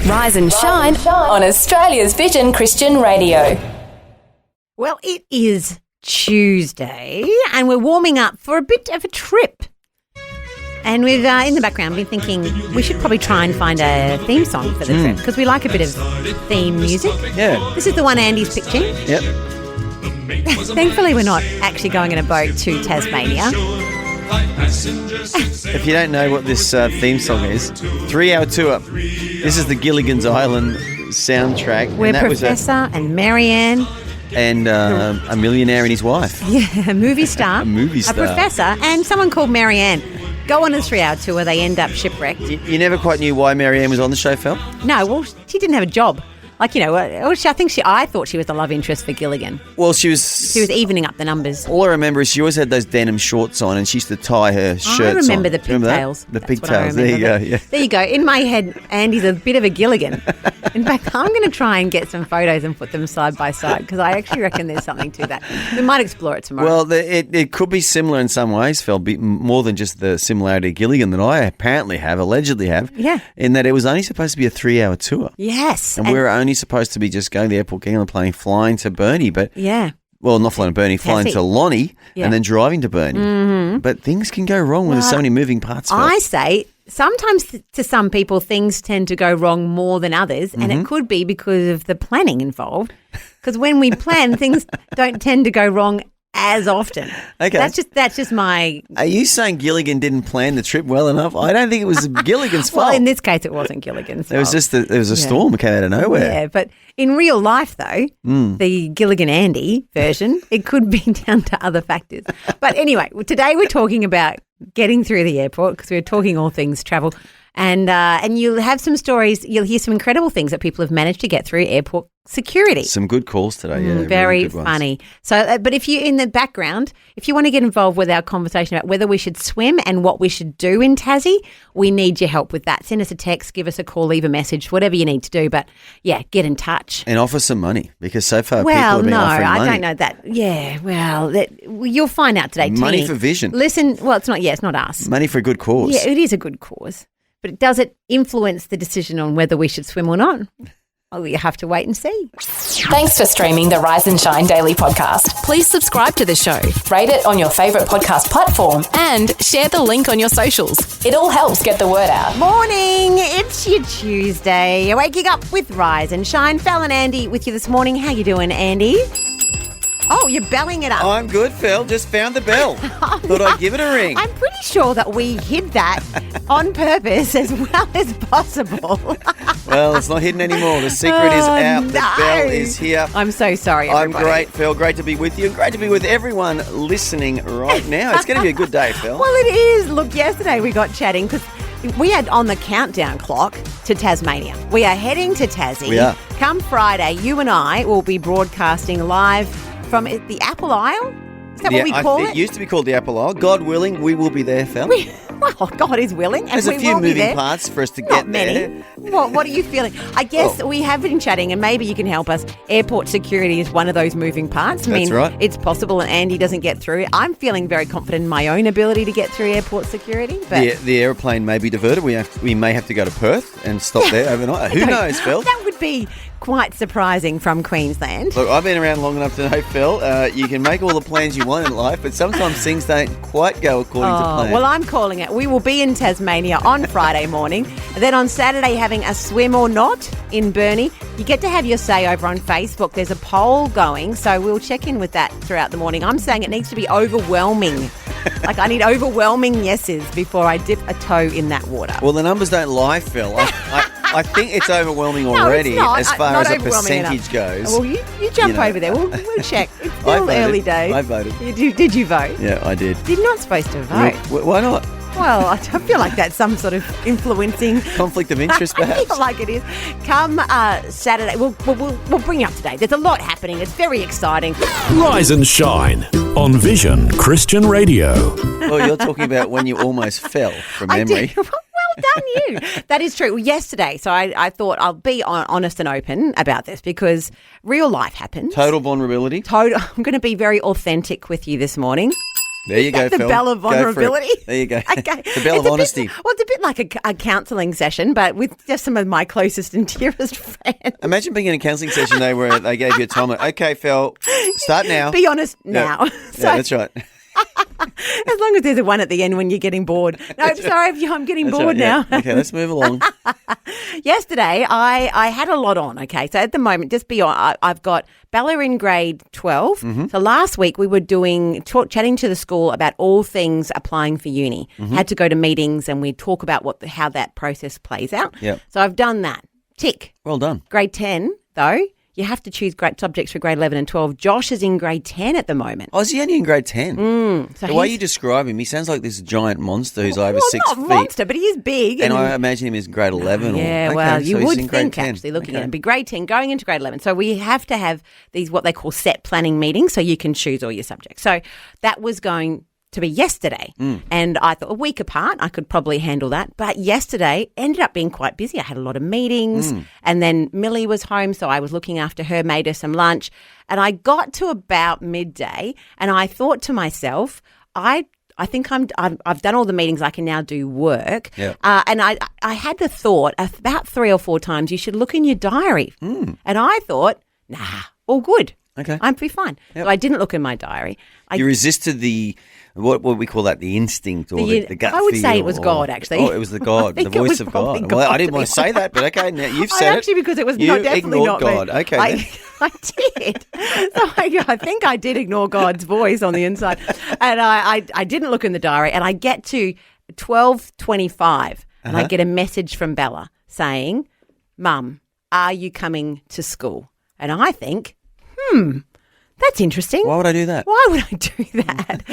Rise and shine on Australia's Vision Christian Radio. Well, it is Tuesday and we're warming up for a bit of a trip. And we've, in the background, been thinking we should probably try and find a theme song for the trip because we like a bit of theme music. Yeah. This is the one Andy's pitching. Yep. Thankfully, we're not actually going in a boat to Tasmania. If you don't know what this theme song is, 3-hour tour. This is the Gilligan's Island soundtrack. We're Professor and Marianne. And a millionaire and his wife. Yeah, a movie star. A movie star. A professor and someone called Marianne. Go on a 3-hour tour, they end up shipwrecked. You never quite knew why Marianne was on the show, Fel? No, well, she didn't have a job. Like, you know, I thought she was the love interest for Gilligan. Well, she was evening up the numbers. All I remember is she always had those denim shorts on and she used to tie her shirts on. I remember the pigtails. The pigtails. There you go. Yeah. There you go. In my head, Andy's a bit of a Gilligan. In fact, I'm going to try and get some photos and put them side by side because I actually reckon there's something to that. We might explore it tomorrow. Well, it could be similar in some ways, Fel, more than just the similarity of Gilligan that I allegedly have. Yeah. In that it was only supposed to be a 3-hour tour. Yes. And we were only supposed to be just going to the airport, getting on the plane, flying to Burnie, but yeah. Well, not flying to Burnie, flying to Lonnie, and then driving to Burnie. Mm-hmm. But things can go wrong when there's so many moving parts. I say sometimes to some people things tend to go wrong more than others, and it could be because of the planning involved. Because when we plan, things don't tend to go wrong as often. Okay. That's just my... Are you saying Gilligan didn't plan the trip well enough? I don't think it was Gilligan's fault. Well, in this case, it wasn't Gilligan's fault. It was just there was a storm that came out of nowhere. Yeah, but in real life, though, the Gilligan Andy version, it could be down to other factors. But anyway, today we're talking about getting through the airport because we're talking all things travel. And you'll have some stories, you'll hear some incredible things that people have managed to get through airport security. Some good calls today, yeah. Very really funny. So, but if you, in the background, if you want to get involved with our conversation about whether we should swim and what we should do in Tassie, we need your help with that. Send us a text, give us a call, leave a message, whatever you need to do. But yeah, get in touch. And offer some money because so far people have been offering money. I don't know that. Yeah, well, you'll find out today. Money Teeny. for vision. Listen, well, it's not us. Money for a good cause. Yeah, it is a good cause. But does it influence the decision on whether we should swim or not? Oh, you have to wait and see. Thanks for streaming the Rise and Shine Daily podcast. Please subscribe to the show, rate it on your favourite podcast platform, and share the link on your socials. It all helps get the word out. Morning, it's your Tuesday. You're waking up with Rise and Shine. Fel and Andy with you this morning. How you doing, Andy? Oh, you're belling it up. I'm good, Phil. Just found the bell. Thought I'd give it a ring. I'm pretty sure that we hid that on purpose as well as possible. Well, it's not hidden anymore. The secret is out. The bell is here. I'm so sorry, everybody. I'm great, Phil. Great to be with you. Great to be with everyone listening right now. It's going to be a good day, Phil. Well, it is. Look, yesterday we got chatting because we had on the countdown clock to Tasmania. We are heading to Tassie. We are. Come Friday, you and I will be broadcasting live from the Apple Isle. Is that what we call it? It used to be called the Apple Isle. God willing, we will be there, Fel. Well, God is willing. And there's a few moving parts for us to get there. Not many. What are you feeling? I guess we have been chatting, and maybe you can help us. Airport security is one of those moving parts. That's right. It's possible and Andy doesn't get through. I'm feeling very confident in my own ability to get through airport security. But the aeroplane may be diverted. We may have to go to Perth and stop there overnight. Who knows, Fel? That would be quite surprising from Queensland. Look, I've been around long enough to know, Fel, you can make all the plans you want in life, but sometimes things don't quite go according to plan. Well, I'm calling it. We will be in Tasmania on Friday morning. And then on Saturday, having a swim or not in Burnie. You get to have your say over on Facebook. There's a poll going, so we'll check in with that throughout the morning. I'm saying it needs to be overwhelming. Like, I need overwhelming yeses before I dip a toe in that water. Well, the numbers don't lie, Phil. I think it's overwhelming already as far as a percentage goes. Well, you jump over there. We'll check. It's still early days. I voted. Did you vote? Yeah, I did. You're not supposed to vote. Why not? Well, I feel like that's some sort of influencing. Conflict of interest, perhaps? I feel like it is. Come Saturday, we'll bring you up to date. There's a lot happening. It's very exciting. Rise and shine on Vision Christian Radio. Well, you're talking about when you almost fell from memory. Well done, you. That is true. Well, yesterday, so I thought I'll be honest and open about this because real life happens. Total vulnerability. I'm going to be very authentic with you this morning. There you go, The Phil. bell of Go for it. vulnerability. There you go. Okay. The bell of honesty. It's a bit like a counselling session, but with just some of my closest and dearest friends. Imagine being in a counselling session though where they gave you a timer. Okay, Phil, start now. Be honest now. Yeah, that's right. As long as there's a one at the end when you're getting bored. No, I'm sorry, I'm getting That's bored right, yeah. now. Okay, let's move along. Yesterday, I had a lot on, okay? So at the moment, just be on, I've got Bella in grade 12. Mm-hmm. So last week we were chatting to the school about all things applying for uni. Mm-hmm. Had to go to meetings and we talk about how that process plays out. Yep. So I've done that. Tick. Well done. Grade 10, though, you have to choose great subjects for grade 11 and 12. Josh is in grade 10 at the moment. Oh, is he only in grade 10? So The way you describe him, he sounds like this giant monster who's over 6 not feet. monster, but he is big. And I imagine him as grade 11. Yeah, or, well, you so he's would in grade think 10. actually looking Okay. at it. Be grade 10 going into grade 11. So we have to have these what they call set planning meetings so you can choose all your subjects. So that was going to be yesterday. And I thought a week apart, I could probably handle that. But yesterday ended up being quite busy. I had a lot of meetings and then Millie was home. So I was looking after her, made her some lunch. And I got to about midday and I thought to myself, I think I've done all the meetings. I can now do work. Yeah. And I had the thought about 3 or 4 times you should look in your diary. And I thought, nah, all good. Okay. I'm pretty fine. Yep. So I didn't look in my diary. You resisted what we call that, the instinct or the gut I would feel. say it was God, actually. Oh, it was the God, the think it voice was of probably God. God, Well, I to didn't be want to say that, but okay, now you've I said actually, it. because it was You not definitely ignored not me. God. Okay, then. I did. So I think I did ignore God's voice on the inside. And I didn't look in the diary. And I get to 12:25 and I get a message from Bella saying, Mum, are you coming to school? And I think, that's interesting. Why would I do that? Why would I do that?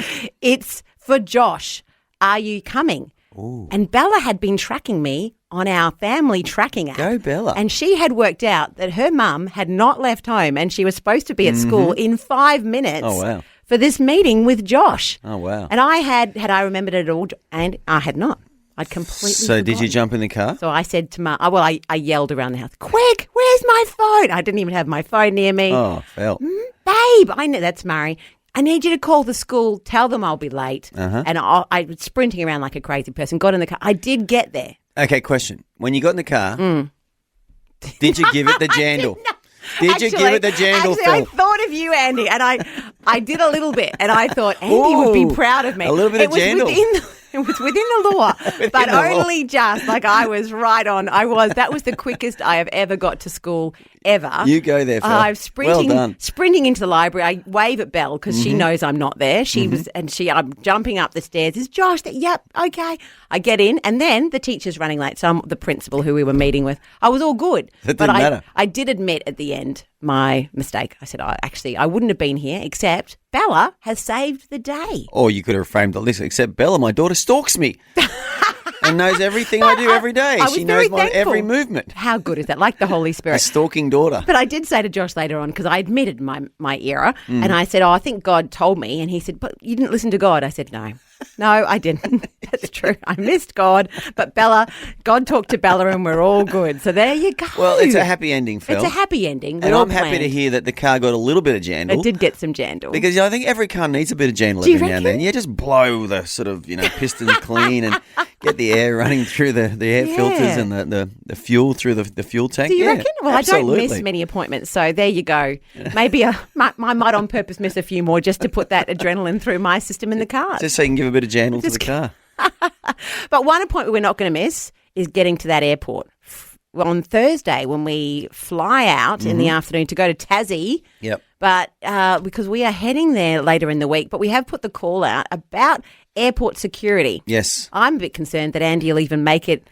It's for Josh. Are you coming? Ooh. And Bella had been tracking me on our family tracking app. Go Bella. And she had worked out that her mum had not left home and she was supposed to be at school in 5 minutes Oh, wow. for this meeting with Josh. Oh, wow. And I had I remembered it all, and I had not. I'd completely So did you forgotten. jump in the car? So I said to Mum, I yelled around the house, quick, where's my phone? I didn't even have my phone near me. Oh, Phil. Babe, I know that's Murray. I need you to call the school, tell them I'll be late. And I was sprinting around like a crazy person, got in the car. I did get there. Okay, question. When you got in the car, did you give it the jandle? Did you give it the jandle, Actually, Phil? I thought of you, Andy, and I did a little bit, and I thought Andy would be Ooh, proud of me. a little bit it of was jandle. It was within the law, but the law. only just. Like I was right on. That was the quickest I have ever got to school ever. You go there, Phil. I'm sprinting, Well done. sprinting into the library. I wave at Belle because she knows I'm not there. I'm jumping up the stairs. Is Josh there? Yep. Okay. I get in, and then the teacher's running late. So I'm the principal who we were meeting with. I was all good. That but didn't matter. I did admit at the end my mistake. I said, I wouldn't have been here except Bella has saved the day. Or you could have framed it this, except Bella, my daughter, stalks me and knows everything I do every day. I was She very knows my thankful. every movement. How good is that? Like the Holy A Spirit. stalking daughter. But I did say to Josh later on, because I admitted my error, and I said, I think God told me. And he said, but you didn't listen to God. I said, no, I didn't. That's true. I missed God. But God talked to Bella and we're all good. So there you go. Well, it's a happy ending, Phil. It's a happy ending. And I'm happy to hear that the car got a little bit of jandle. It did get some jandle. Because I think every car needs a bit of jandle Do you every now and then. reckon? Yeah, just blow the sort of, pistons clean and get the air running through the air filters and the fuel through the fuel tank. Do you Yeah, reckon? Well, absolutely. I don't miss many appointments, so there you go. Maybe I might on purpose miss a few more just to put that adrenaline through my system in the car. Just so you can give a bit of jandle to the car. But one appointment we're not going to miss is getting to that airport. On Thursday, when we fly out in the afternoon to go to Tassie, Yep. but because we are heading there later in the week, but we have put the call out about airport security. Yes. I'm a bit concerned that Andy will even make it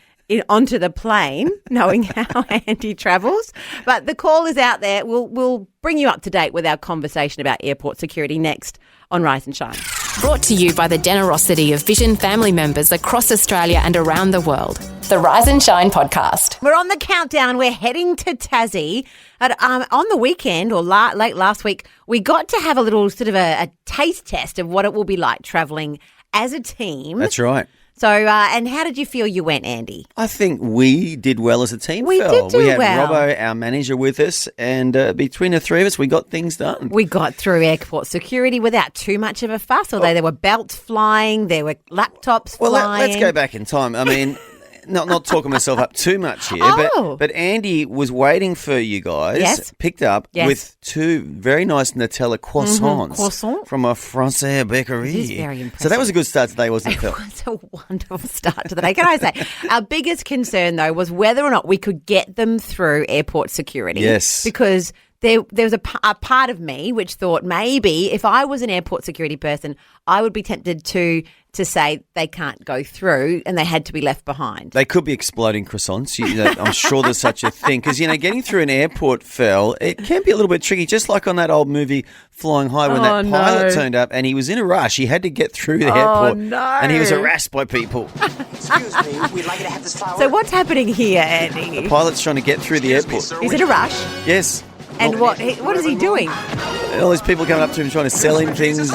onto the plane, knowing how Andy travels. But the call is out there. We'll bring you up to date with our conversation about airport security next on Rise and Shine. Brought to you by the generosity of Vision family members across Australia and around the world. The Rise and Shine podcast. We're on the countdown. We're heading to Tassie. On the weekend or late last week, we got to have a little sort of a taste test of what it will be like travelling as a team. That's right. So, and how did you feel you went, Andy? I think we did well as a team, We Fel. did do We had well. Robbo, our manager, with us, and between the three of us, we got things done. We got through airport security without too much of a fuss, although there were belts flying, there were laptops Well, flying. let's go back in time. I mean, not talking myself up too much here, but Andy was waiting for you guys, Yes. picked up Yes. with two very nice Nutella croissants Croissant. from a Francais bakery. It is very impressive. So that was a good start today, wasn't it, Phil? It's a wonderful start to the day. Can I say, our biggest concern, though, was whether or not we could get them through airport security. Yes. Because there was a part of me which thought maybe if I was an airport security person, I would be tempted to say they can't go through and they had to be left behind. They could be exploding croissants. I'm sure there's such a thing. Because, getting through an airport, Phil, it can be a little bit tricky, just like on that old movie Flying High when that pilot turned up and he was in a rush. He had to get through the airport. No. And he was harassed by people. Excuse me, we'd like you to have this flower. So what's happening here, Andy? The pilot's trying to get through the airport. Is it a rush? Yes. And what is he doing? And all these people coming up to him trying to sell him things,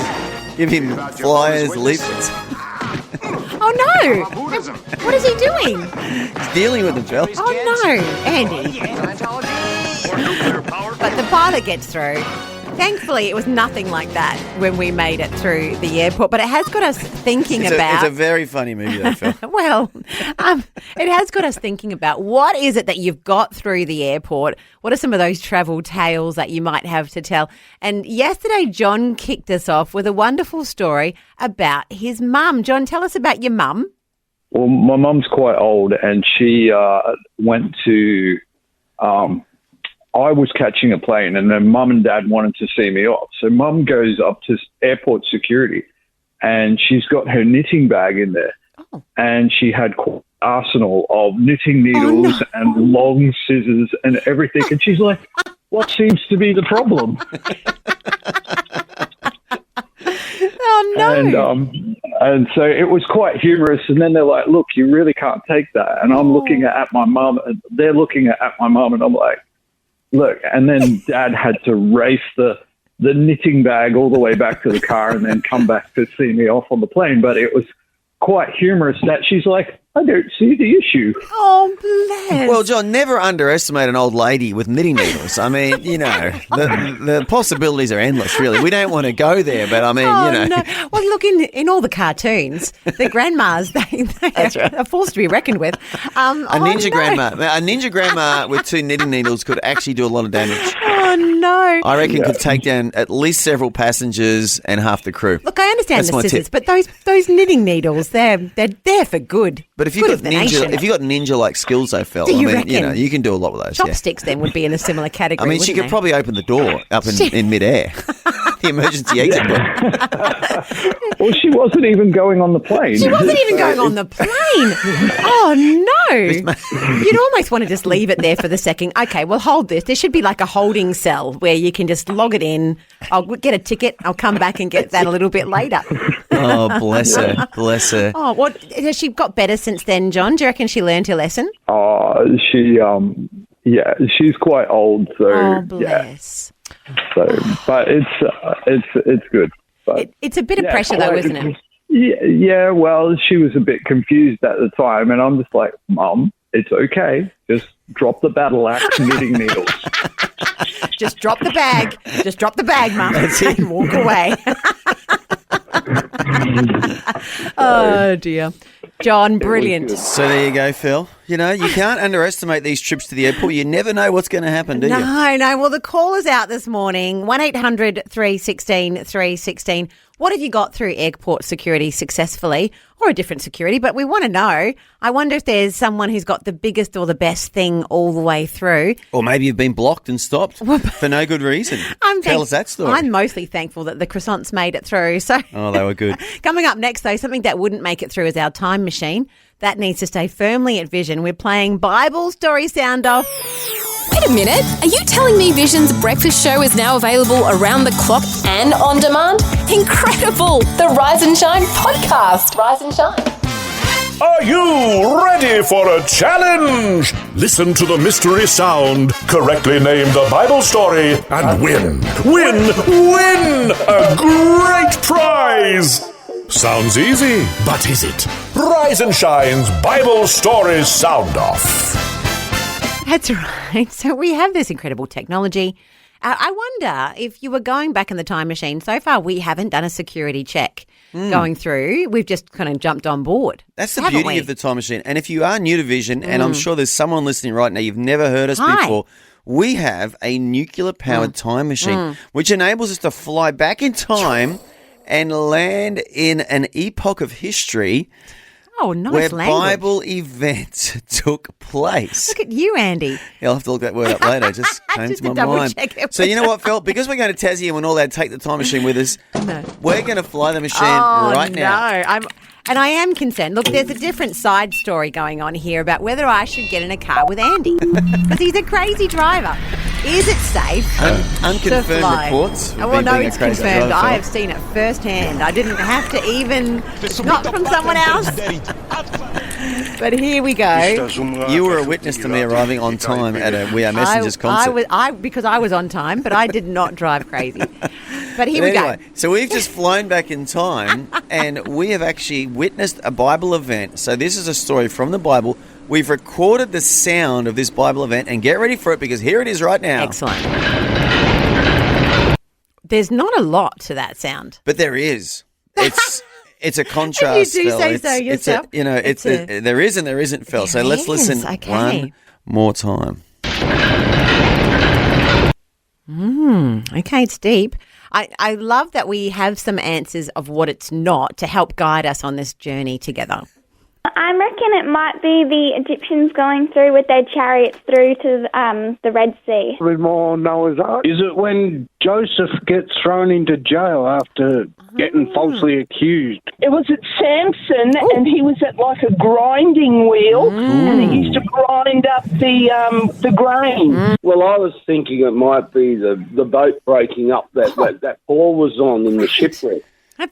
give him flyers, leaflets. Oh, no. What is he doing? He's dealing with them, Phil. Oh, no, Andy. But the pilot gets through. Thankfully, it was nothing like that when we made it through the airport, but it has got us thinking It's about... a very funny movie, though, Phil. Well, it has got us thinking about what is it that you've got through the airport? What are some of those travel tales that you might have to tell? And yesterday, John kicked us off with a wonderful story about his mum. John, tell us about your mum. Well, my mum's quite old, and she went to... I was catching a plane, and then Mum and Dad wanted to see me off. So Mum goes up to airport security, and she's got her knitting bag in there. Oh. And she had quite an arsenal of knitting needles and long scissors and everything. And she's like, what seems to be the problem? Oh, no. And so it was quite humorous. And then they're like, look, you really can't take that. And I'm looking at my mum, and they're looking at my mum, and I'm like, look. And then Dad had to race the knitting bag all the way back to the car and then come back to see me off on the plane. But it was quite humorous that she's like, I don't see the issue. Oh, bless. Well, John, never underestimate an old lady with knitting needles. I mean, the possibilities are endless, really. We don't want to go there, but I mean, No. Well, look, in all the cartoons, the grandmas, they are forced to be reckoned with. A ninja grandma with two knitting needles could actually do a lot of damage. Oh, no. I reckon could take down at least several passengers and half the crew. Look, I understand That's the my scissors, tip. but those knitting needles, they're there for good. But if Good you've of got the nation. ninja-like skills, though, Phil, Do you I mean, reckon? you can do a lot with those. Yeah. Chopsticks then would be in a similar category. I mean, she wouldn't could they? probably open the door up in midair. The emergency exit door. Well, she wasn't even going on the plane. She wasn't even going on the plane. Oh, no. You'd almost want to just leave it there for the second. Okay, well, hold this. There should be like a holding cell where you can just log it in. I'll get a ticket. I'll come back and get that a little bit later. Oh, bless her. Bless her. Oh, what has she got better since then, John? Do you reckon she learned her lesson? She's quite old, so Oh, bless. So, but it's good. But It's a bit of pressure, though, isn't it? Yeah. Well, she was a bit confused at the time, and I'm just like, Mum, it's okay. Just drop the battle axe knitting needles. Just drop the bag. Just drop the bag, Mum, and walk away. Oh, dear. John, brilliant. So there you go, Phil. You can't underestimate these trips to the airport. You never know what's going to happen, do you? No. Well, the call is out this morning, 1-800-316-316. What have you got through airport security successfully, or a different security? But we want to know. I wonder if there's someone who's got the biggest or the best thing all the way through. Or maybe you've been blocked and stopped for no good reason. Tell us that story. I'm mostly thankful that the croissants made it through. So, Oh, they were good. Coming up next, though, something that wouldn't make it through is our time machine. That needs to stay firmly at Vision. We're playing Bible Story Sound Off. Wait a minute. Are you telling me Vision's breakfast show is now available around the clock and on demand? Incredible! The Rise and Shine podcast. Rise and Shine. Are you ready for a challenge? Listen to the mystery sound, correctly name the Bible story, and win a great prize. Sounds easy, but is it? Rise and Shine's Bible Stories Sound Off. That's right. So we have this incredible technology. I wonder if you were going back in the time machine. So far, we haven't done a security check going through. We've just kind of jumped on board. That's the beauty of the time machine. And if you are new to Vision, and I'm sure there's someone listening right now, you've never heard us before, we have a nuclear-powered time machine, which enables us to fly back in time and land in an epoch of history where Bible events took place. Look at you, Andy. Yeah, I'll have to look that word up later. It just came Just to to my mind. double-check it. So you know what, Phil? Because we're going to Tassie and we're not allowed to take the time machine with us, we're going to fly the machine right now. And I am concerned. Look, there's a different side story going on here about whether I should get in a car with Andy because he's a crazy driver. Is it safe Unconfirmed to fly? reports. Well, no, it's crazy confirmed. driver, I have seen it firsthand. I didn't have to even, not from someone else. But here we go. You were a witness to me arriving on time at a We Are Messengers concert. Because I was on time, but I did not drive crazy. But here we go. So we've just flown back in time and we have actually witnessed a Bible event. So this is a story from the Bible. We've recorded the sound of this Bible event and get ready for it because here it is right now. Excellent. There's not a lot to that sound. But there is. It's a contrast. You do Phil. say so yourself. There is and there isn't, Phil. So let's listen one more time. Okay, it's deep. I love that we have some answers of what it's not to help guide us on this journey together. I reckon it might be the Egyptians going through with their chariots through to the Red Sea. Probably more Noah's Ark. Is it when Joseph gets thrown into jail after getting falsely accused? It was at Samson, and he was at like a grinding wheel, and he used to grind up the grain. Well, I was thinking it might be the boat breaking up that Paul was on in the shipwreck.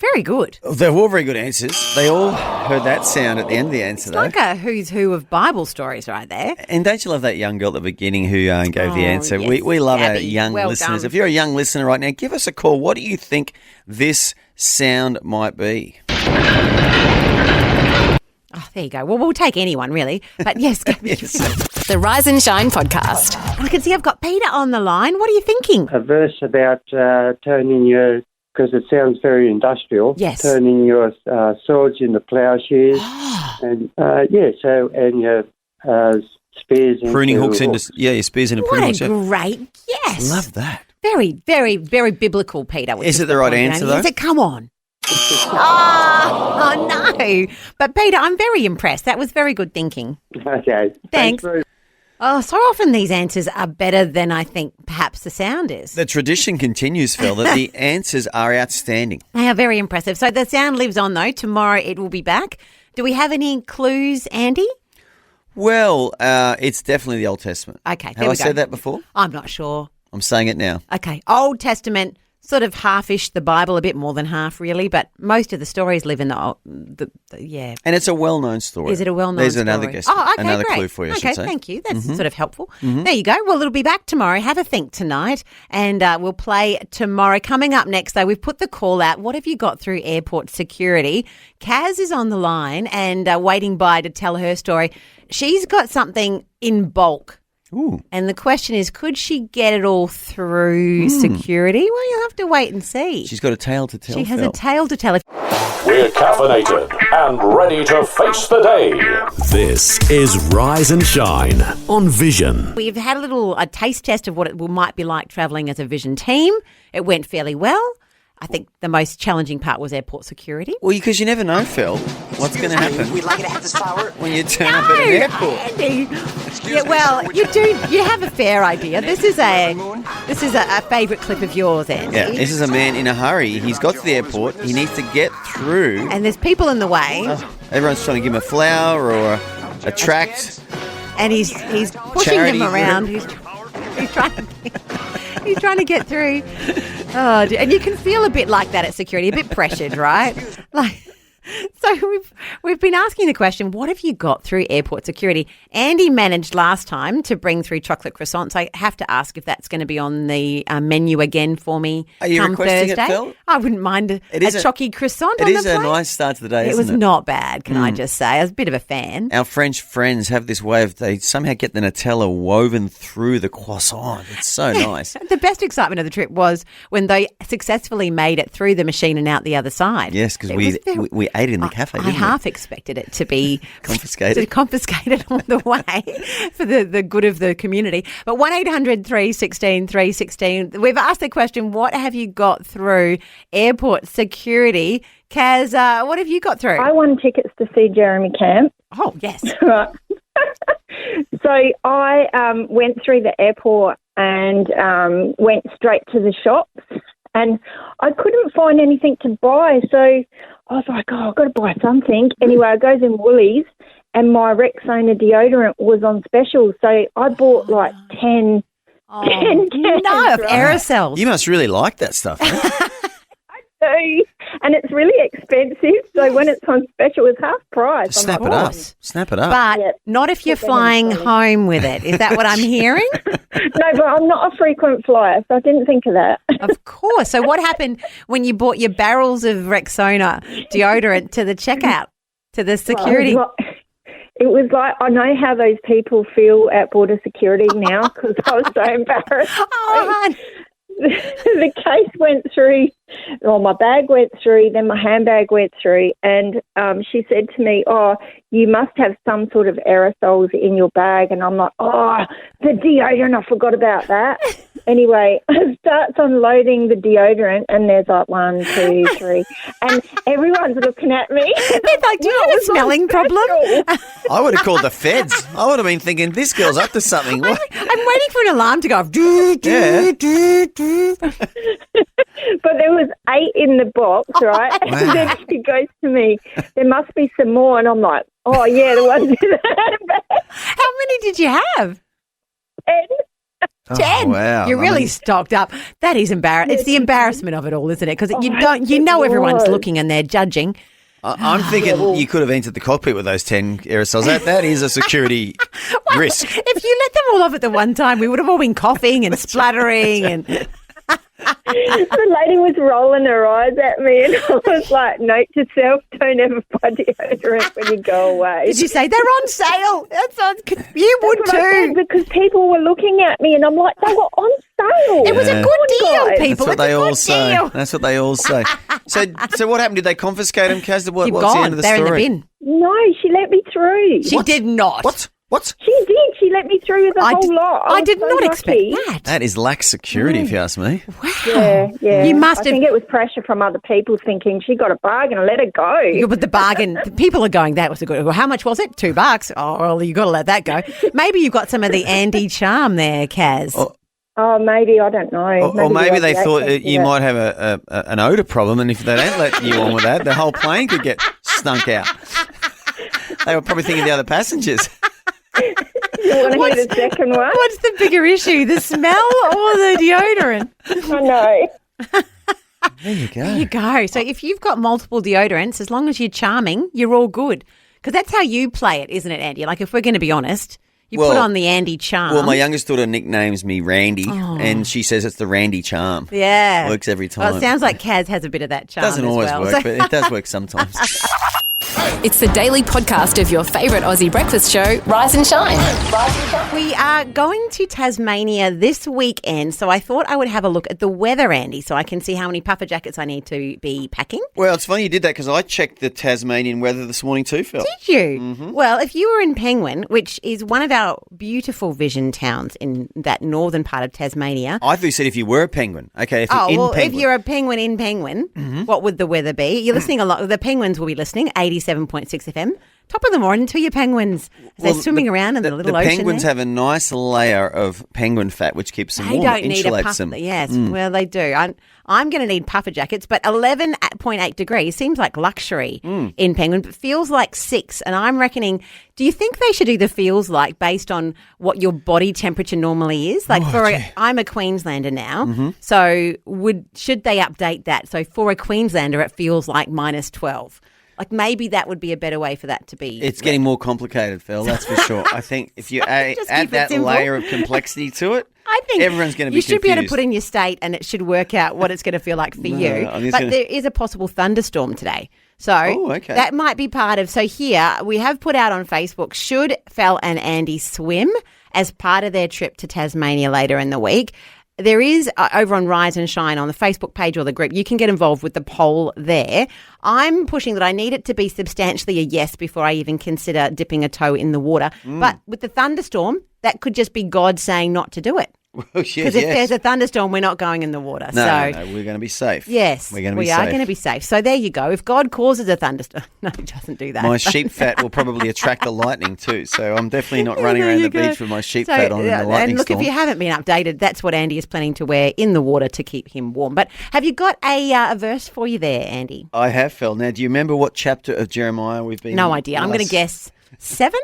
Very good. They're all very good answers. They all heard that sound at the end of the answer, though. Like a who's who of Bible stories right there. And don't you love that young girl at the beginning who gave the answer? Yes, we love our Abby. young Well listeners. done. If you're a young listener right now, give us a call. What do you think this sound might be? Oh, there you go. Well, we'll take anyone, really. But yes, The Rise and Shine podcast. I can see I've got Peter on the line. What are you thinking? A verse about turning your, because it sounds very industrial. Yes. Turning your swords into plowshares, and and your spears into Pruning hooks into your spears into pruning hooks. What a great guess. Love that. Very, very, very biblical, Peter. Is it the right answer, though? Is it? Come on. Oh, no. But, Peter, I'm very impressed. That was very good thinking. Okay. Thanks. Oh, so often these answers are better than I think perhaps the sound is. The tradition continues, Phil, that the answers are outstanding. They are very impressive. So the sound lives on, though. Tomorrow it will be back. Do we have any clues, Andy? Well, it's definitely the Old Testament. Okay, Have I said that before? I'm not sure. I'm saying it now. Okay, Old Testament, sort of half-ish the Bible, a bit more than half, really, but most of the stories live in the And it's a well-known story. Is it a well-known There's story? another guess. Oh, okay, another great. clue for you, I Okay, should say. thank you. That's sort of helpful. There you go. Well, it'll be back tomorrow. Have a think tonight, and we'll play tomorrow. Coming up next, though, we've put the call out. What have you got through airport security? Kaz is on the line and waiting by to tell her story. She's got something in bulk. Ooh. And the question is, could she get it all through security? Well, you'll have to wait and see. She's got a tale to tell, She has Phil. a tale to tell. We're caffeinated and ready to face the day. This is Rise and Shine on Vision. We've had a taste test of what it might be like travelling as a Vision team. It went fairly well. I think the most challenging part was airport security. Well, because you never know, Phil, what's going to happen We'd like you to have this flower. when you turn up at an airport. Andy. Yeah, well, you have a fair idea. This is a favourite clip of yours, Andy. Yeah, this is a man in a hurry. He's got to the airport. He needs to get through. And there's people in the way. Everyone's trying to give him a flower or a tract. And he's pushing Charity them around. group. He's trying to get through. Oh, dear. And you can feel a bit like that at security, a bit pressured, right? So So we've been asking the question, what have you got through airport security? Andy managed last time to bring through chocolate croissants. I have to ask if that's going to be on the menu again for me. Are you come requesting Thursday. it, Phil? I wouldn't mind a chocky croissant on It the is plate. a nice start to the day, It isn't was it? not bad, can I just say. I was a bit of a fan. Our French friends have this way of they somehow get the Nutella woven through the croissant. It's so nice. The best excitement of the trip was when they successfay made it through the machine and out the other side. Yes, because we ate it in the cafe, I didn't we? half expected it to be Confiscated. confiscated on the way for the good of the community. But 1-800-316-316, we've asked the question, what have you got through airport security? Kaz, what have you got through? I won tickets to see Jeremy Camp. Oh, yes. Right. So I went through the airport and went straight to the shops, and I couldn't find anything to buy. So I was like, I've got to buy something. Anyway, I goes in Woolies, and my Rexona deodorant was on special. So I bought like 10 cans. No, of aerosols. You must really like that stuff. Eh? And it's really expensive. So when it's on special, it's half price. Snap it up. Snap it up. But not if you're flying home with it. Is that what I'm hearing? No, but I'm not a frequent flyer, so I didn't think of that. Of course. So what happened when you bought your barrels of Rexona deodorant to the checkout, to the security? It was like, I know how those people feel at border security now because I was so embarrassed. The case went through, or my bag went through, then my handbag went through, and she said to me, you must have some sort of aerosols in your bag. And I'm like, the deodorant, I forgot about that. Anyway, it starts unloading the deodorant, and there's like 1, 2, 3, and everyone's looking at me. They're like, do you have a smelling problem? I would have called the feds. I would have been thinking, this girl's up to something. I'm waiting for an alarm to go off. Do, do, do, do. But there was 8 in the box, right? Wow. And then she goes to me, there must be some more. And I'm like, the ones in the handbag. How many did you have? 10. Wow. You're really stocked up. That is embarrassing. It's the embarrassment of it all, isn't it? Because everyone's looking and they're judging. I'm thinking you could have entered the cockpit with those 10 aerosols. That is a security risk. If you let them all off at the one time, we would have all been coughing and spluttering and... The lady was rolling her eyes at me, and I was like, note to self, don't ever buy deodorant when you go away. Did you say they're on sale? You would too. Because people were looking at me, and I'm like, they were on sale. It was a good deal, people. That's what they all say. That's what they all say. So what happened? Did they confiscate them, Kaz? What's the end of the They're story? in the bin. No, she let me through. She did not. What? She did. She let me through with the whole lot. I did not expect that. That is lax security, if you ask me. Yeah. You must I think it was pressure from other people thinking she got a bargain and let her go. But the bargain, people are going, that was a good. Well, how much was it? $2. Oh, well, you got to let that go. Maybe you got some of the Andy charm there, Kaz. Oh, maybe. I don't know. Or maybe they thought you might have an odour problem, and if they don't let you on with that, the whole plane could get stunk out. They were probably thinking of the other passengers. You want to hear the second one? What's the bigger issue, the smell or the deodorant? I know. There you go. There you go. So if you've got multiple deodorants, as long as you're charming, you're all good. Because that's how you play it, isn't it, Andy? Like, if we're going to be honest, you put on the Andy charm. Well, my youngest daughter nicknames me Randy, and she says it's the Randy charm. Yeah. Works every time. Well, it sounds like Kaz has a bit of that charm. Doesn't always work, but it does work sometimes. It's the daily podcast of your favourite Aussie breakfast show, Rise and Shine. We are going to Tasmania this weekend, so I thought I would have a look at the weather, Andy, so I can see how many puffer jackets I need to be packing. Well, it's funny you did that because I checked the Tasmanian weather this morning too, Phil. Did you? Mm-hmm. Well, if you were in Penguin, which is one of our beautiful vision towns in that northern part of Tasmania. I thought you said if you were a penguin. Okay, if you're in Penguin. If you're a penguin in Penguin, what would the weather be? You're listening a lot. The penguins will be listening, 87.6 FM. Top of the morning to your penguins. They're swimming around in the little ocean. The penguins have a nice layer of penguin fat, which keeps them warm. They don't need a insulates puffer. them. Yes, well, they do. I'm going to need puffer jackets, but 11.8 degrees seems like luxury in Penguin, but feels like 6. And I'm reckoning, do you think they should do the feels like based on what your body temperature normally is? Like I'm a Queenslander now, so should they update that? So for a Queenslander, it feels like -12. Like maybe that would be a better way for that to be. It's getting more complicated, Phil, that's for sure. I think if you add that layer of complexity to it, I think everyone's going to be confused. You should be able to put confused. in your state and it should work out what it's going to feel like for you. But there is a possible thunderstorm today. So that might be part of. So here we have put out on Facebook, should Fel and Andy swim as part of their trip to Tasmania later in the week? There is over on Rise and Shine on the Facebook page or the group, you can get involved with the poll there. I'm pushing that I need it to be substantially a yes before I even consider dipping a toe in the water. But with the thunderstorm, that could just be God saying not to do it. Because if there's a thunderstorm, we're not going in the water. No, we're going to be safe. Yes, we're going to be we safe. are going to be safe. So there you go. If God causes a thunderstorm, no, he doesn't do that. My sheep fat will probably attract the lightning too, so I'm definitely not running around the beach with my sheep fat on in the lightning And look, storm. if you haven't been updated, that's what Andy is planning to wear in the water to keep him warm. But have you got a verse for you there, Andy? I have, Phil. Now, do you remember what chapter of Jeremiah we've been in? No idea. I'm going to guess 7?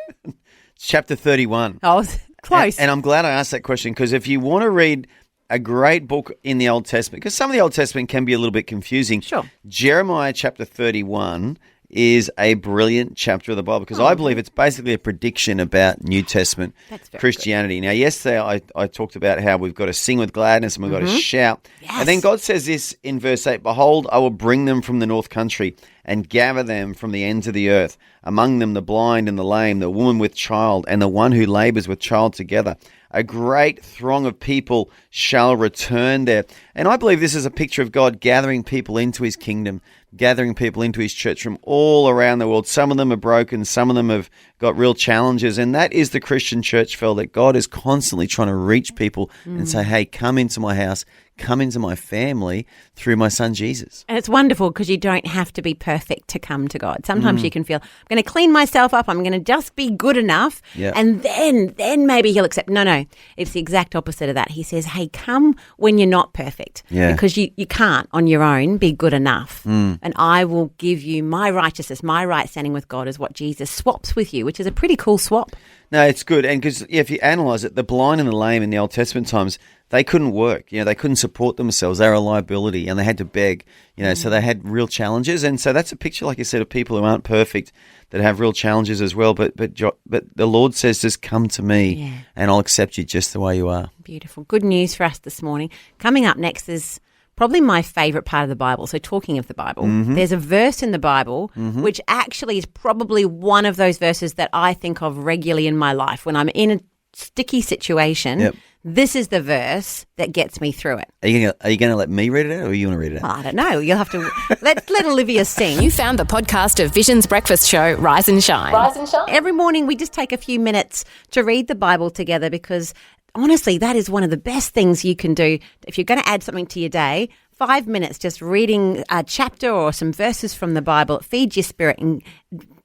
Chapter 31. Oh, close. And I'm glad I asked that question because if you want to read a great book in the Old Testament, because some of the Old Testament can be a little bit confusing. Sure. Jeremiah chapter 31 is a brilliant chapter of the Bible because I believe it's basically a prediction about New Testament Christianity. Now, yesterday I talked about how we've got to sing with gladness and we've got to shout. Yes. And then God says this in verse 8, "Behold, I will bring them from the north country and gather them from the ends of the earth, among them the blind and the lame, the woman with child, and the one who labors with child together. A great throng of people shall return there." And I believe this is a picture of God gathering people into his kingdom, gathering people into his church from all around the world. Some of them are broken, some of them have got real challenges, and that is the Christian church, Phil, that God is constantly trying to reach people and say, hey, come into my house, come into my family through my son Jesus. And it's wonderful because you don't have to be perfect to come to God. Sometimes you can feel, I'm going to clean myself up, I'm going to just be good enough, and then maybe he'll accept. No, it's the exact opposite of that. He says, hey, come when you're not perfect because you can't on your own be good enough. And I will give you my righteousness, my right standing with God is what Jesus swaps with you, which is a pretty cool swap. No, it's good. And because if you analyse it, the blind and the lame in the Old Testament times, they couldn't work. They couldn't support themselves. They were a liability and they had to beg, so they had real challenges. And so that's a picture, like you said, of people who aren't perfect that have real challenges as well. But the Lord says, just come to me and I'll accept you just the way you are. Beautiful. Good news for us this morning. Coming up next is probably my favourite part of the Bible. So talking of the Bible, there's a verse in the Bible which actually is probably one of those verses that I think of regularly in my life. When I'm in a sticky situation, this is the verse that gets me through it. Are you going to let me read it out or are you going to read it out? Well, I don't know. You'll have to let Olivia sing. You found the podcast of Vision's breakfast show, Rise and Shine. Rise and Shine. Every morning we just take a few minutes to read the Bible together because honestly, that is one of the best things you can do. If you're going to add something to your day, 5 minutes just reading a chapter or some verses from the Bible, it feeds your spirit and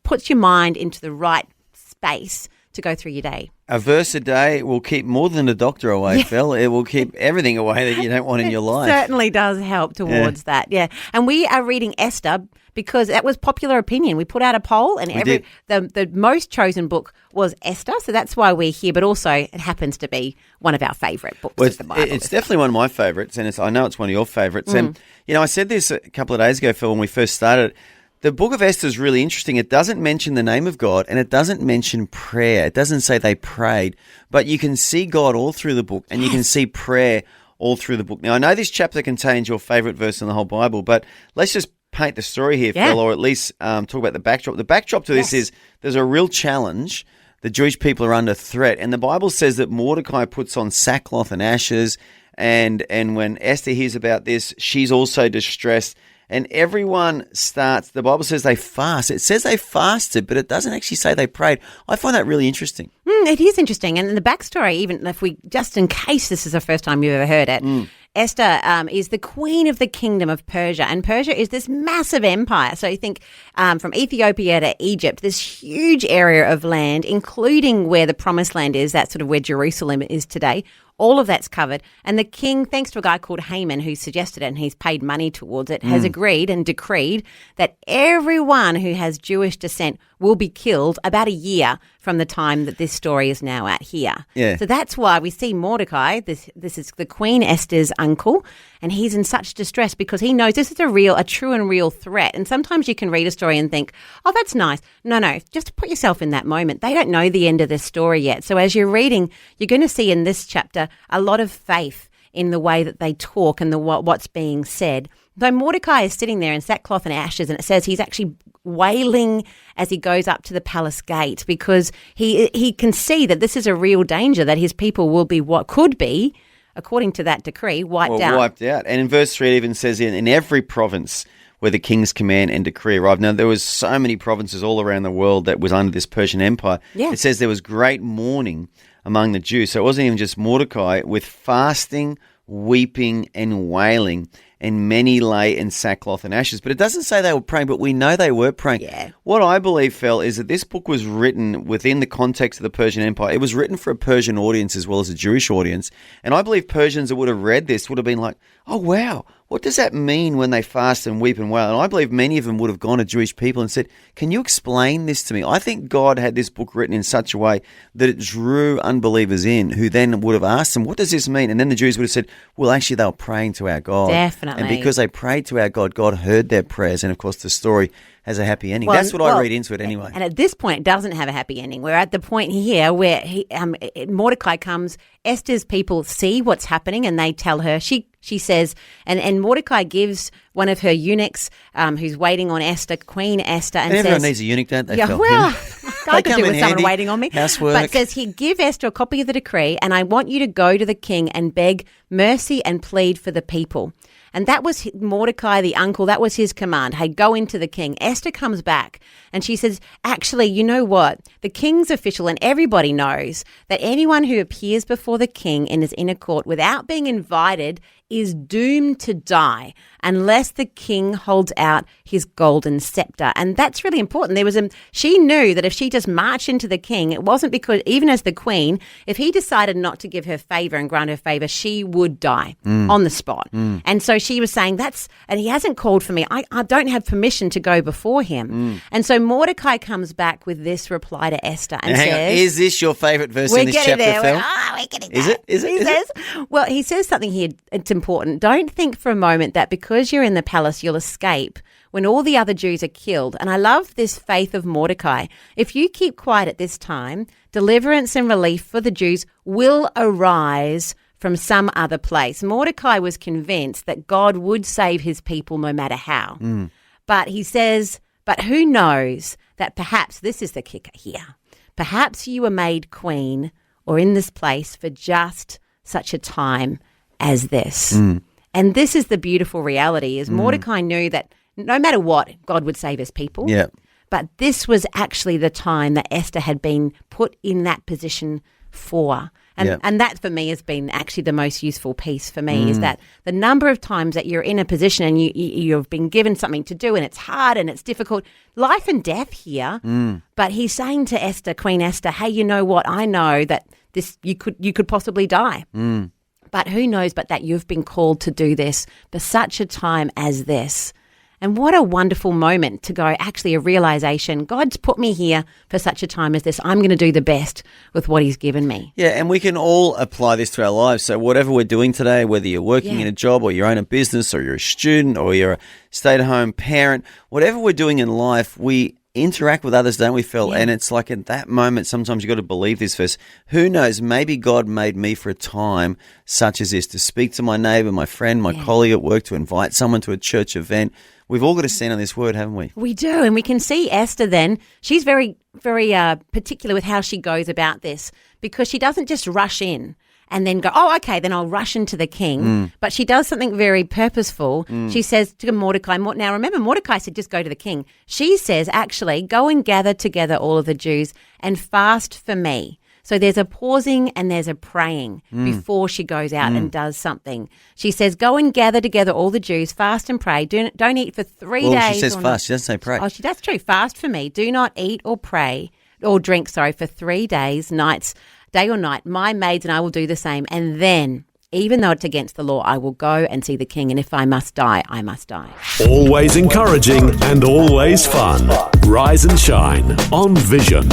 puts your mind into the right space to go through your day. A verse a day will keep more than a doctor away, Phil. It will keep everything away that you don't want in your life. Certainly does help towards that, And we are reading Esther because that was popular opinion. We put out a poll and the most chosen book was Esther, so that's why we're here, but also it happens to be one of our favourite books of the Bible. It's definitely one of my favourites, and I know it's one of your favourites. And, I said this a couple of days ago, Phil, when we first started. The book of Esther is really interesting. It doesn't mention the name of God and it doesn't mention prayer. It doesn't say they prayed, but you can see God all through the book and you can see prayer all through the book. Now, I know this chapter contains your favourite verse in the whole Bible, but let's just paint the story here, Phil, or at least talk about the backdrop. The backdrop to this is there's a real challenge. The Jewish people are under threat, and the Bible says that Mordecai puts on sackcloth and ashes, and when Esther hears about this, she's also distressed. And everyone starts, the Bible says they fast. It says they fasted, but it doesn't actually say they prayed. I find that really interesting. It is interesting. And the backstory, even if we, just in case this is the first time you've ever heard it, Esther is the queen of the kingdom of Persia. And Persia is this massive empire. So you think from Ethiopia to Egypt, this huge area of land, including where the promised land is, that's sort of where Jerusalem is today, All of that's covered. And the king, thanks to a guy called Haman who suggested it and he's paid money towards it, has agreed and decreed that everyone who has Jewish descent will be killed about a year from the time that this story is now at here. Yeah. So that's why we see Mordecai, this is the Queen Esther's uncle, and he's in such distress because he knows this is a true and real threat. And sometimes you can read a story and think, oh, that's nice. No, just put yourself in that moment. They don't know the end of this story yet. So as you're reading, you're going to see in this chapter a lot of faith in the way that they talk and what's being said. Though Mordecai is sitting there in sackcloth and ashes, and it says he's actually wailing as he goes up to the palace gate because he can see that this is a real danger, that his people will be what could be, according to that decree, wiped out. And in verse 3 it even says in every province where the king's command and decree arrived. Now, there was so many provinces all around the world that was under this Persian Empire. Yeah. It says there was great mourning among the Jews. So it wasn't even just Mordecai, with fasting, weeping and wailing, and many lay in sackcloth and ashes. But it doesn't say they were praying, but we know they were praying. Yeah. What I believe, Fel, is that this book was written within the context of the Persian Empire. It was written for a Persian audience as well as a Jewish audience. And I believe Persians that would have read this would have been like, oh, wow, what does that mean when they fast and weep and wail? And I believe many of them would have gone to Jewish people and said, can you explain this to me? I think God had this book written in such a way that it drew unbelievers in who then would have asked them, what does this mean? And then the Jews would have said, well, actually, they were praying to our God. Definitely. And because they prayed to our God, God heard their prayers. And, of course, the story has a happy ending. That's what I read into it anyway. And at this point, it doesn't have a happy ending. We're at the point here where Mordecai comes, Esther's people see what's happening and they tell her, she says, and Mordecai gives one of her eunuchs who's waiting on Esther, Queen Esther, and everyone says, needs a eunuch, don't they? Yeah, Phil? well, I could come do in with someone handy. waiting on me. Housework. But it says here, give Esther a copy of the decree, and I want you to go to the king and beg mercy and plead for the people. And that was Mordecai, the uncle, that was his command. Hey, go into the king. Esther comes back and she says, actually, you know what? The king's official and everybody knows that anyone who appears before the king in his inner court without being invited is doomed to die unless the king holds out his golden scepter. And that's really important. She knew that if she just marched into the king, it wasn't because, even as the queen, if he decided not to give her favor and grant her favor, she would die on the spot. And so she was saying, and he hasn't called for me. I don't have permission to go before him. And so Mordecai comes back with this reply to Esther and says, is this your favourite verse in this chapter, Phil? We're getting there. Is it? He says something here, it's important. Don't think for a moment that because you're in the palace, you'll escape when all the other Jews are killed. And I love this faith of Mordecai. If you keep quiet at this time, deliverance and relief for the Jews will arise from some other place. Mordecai was convinced that God would save his people no matter how. But he says, but who knows that perhaps, this is the kicker here, perhaps you were made queen or in this place for just such a time as this. And this is the beautiful reality, is Mordecai knew that no matter what, God would save his people. Yeah. But this was actually the time that Esther had been put in that position for. And that for me has been actually the most useful piece for me, is that the number of times that you're in a position and you've been given something to do and it's hard and it's difficult, life and death here. But he's saying to Esther, Queen Esther, hey, you know what? I know that this you could possibly die. But who knows but that you've been called to do this for such a time as this. And what a wonderful moment to go, actually a realization, God's put me here for such a time as this. I'm going to do the best with what he's given me. Yeah, and we can all apply this to our lives. So whatever we're doing today, whether you're working in a job or you own a business or you're a student or you're a stay-at-home parent, whatever we're doing in life, we interact with others, don't we, Phil? And it's like at that moment, sometimes you've got to believe this verse. Who knows, maybe God made me for a time such as this, to speak to my neighbour, my friend, my colleague at work, to invite someone to a church event. We've all got to stand on this word, haven't we? We do, and we can see Esther then. She's very, very particular with how she goes about this, because she doesn't just rush in and then go, oh, okay, then I'll rush into the king. But she does something very purposeful. She says to Mordecai, now remember, Mordecai said just go to the king. She says, actually, go and gather together all of the Jews and fast for me. So there's a pausing and there's a praying before she goes out and does something. She says, go and gather together all the Jews, fast and pray. Don't eat for 3 days. She says fast. She doesn't say pray. Oh, that's true. Fast for me. Do not eat or pray or drink, for 3 days, nights, day or night. My maids and I will do the same. And then, even though it's against the law, I will go and see the king. And if I must die, I must die. Always encouraging and always fun. Rise and shine on Vision.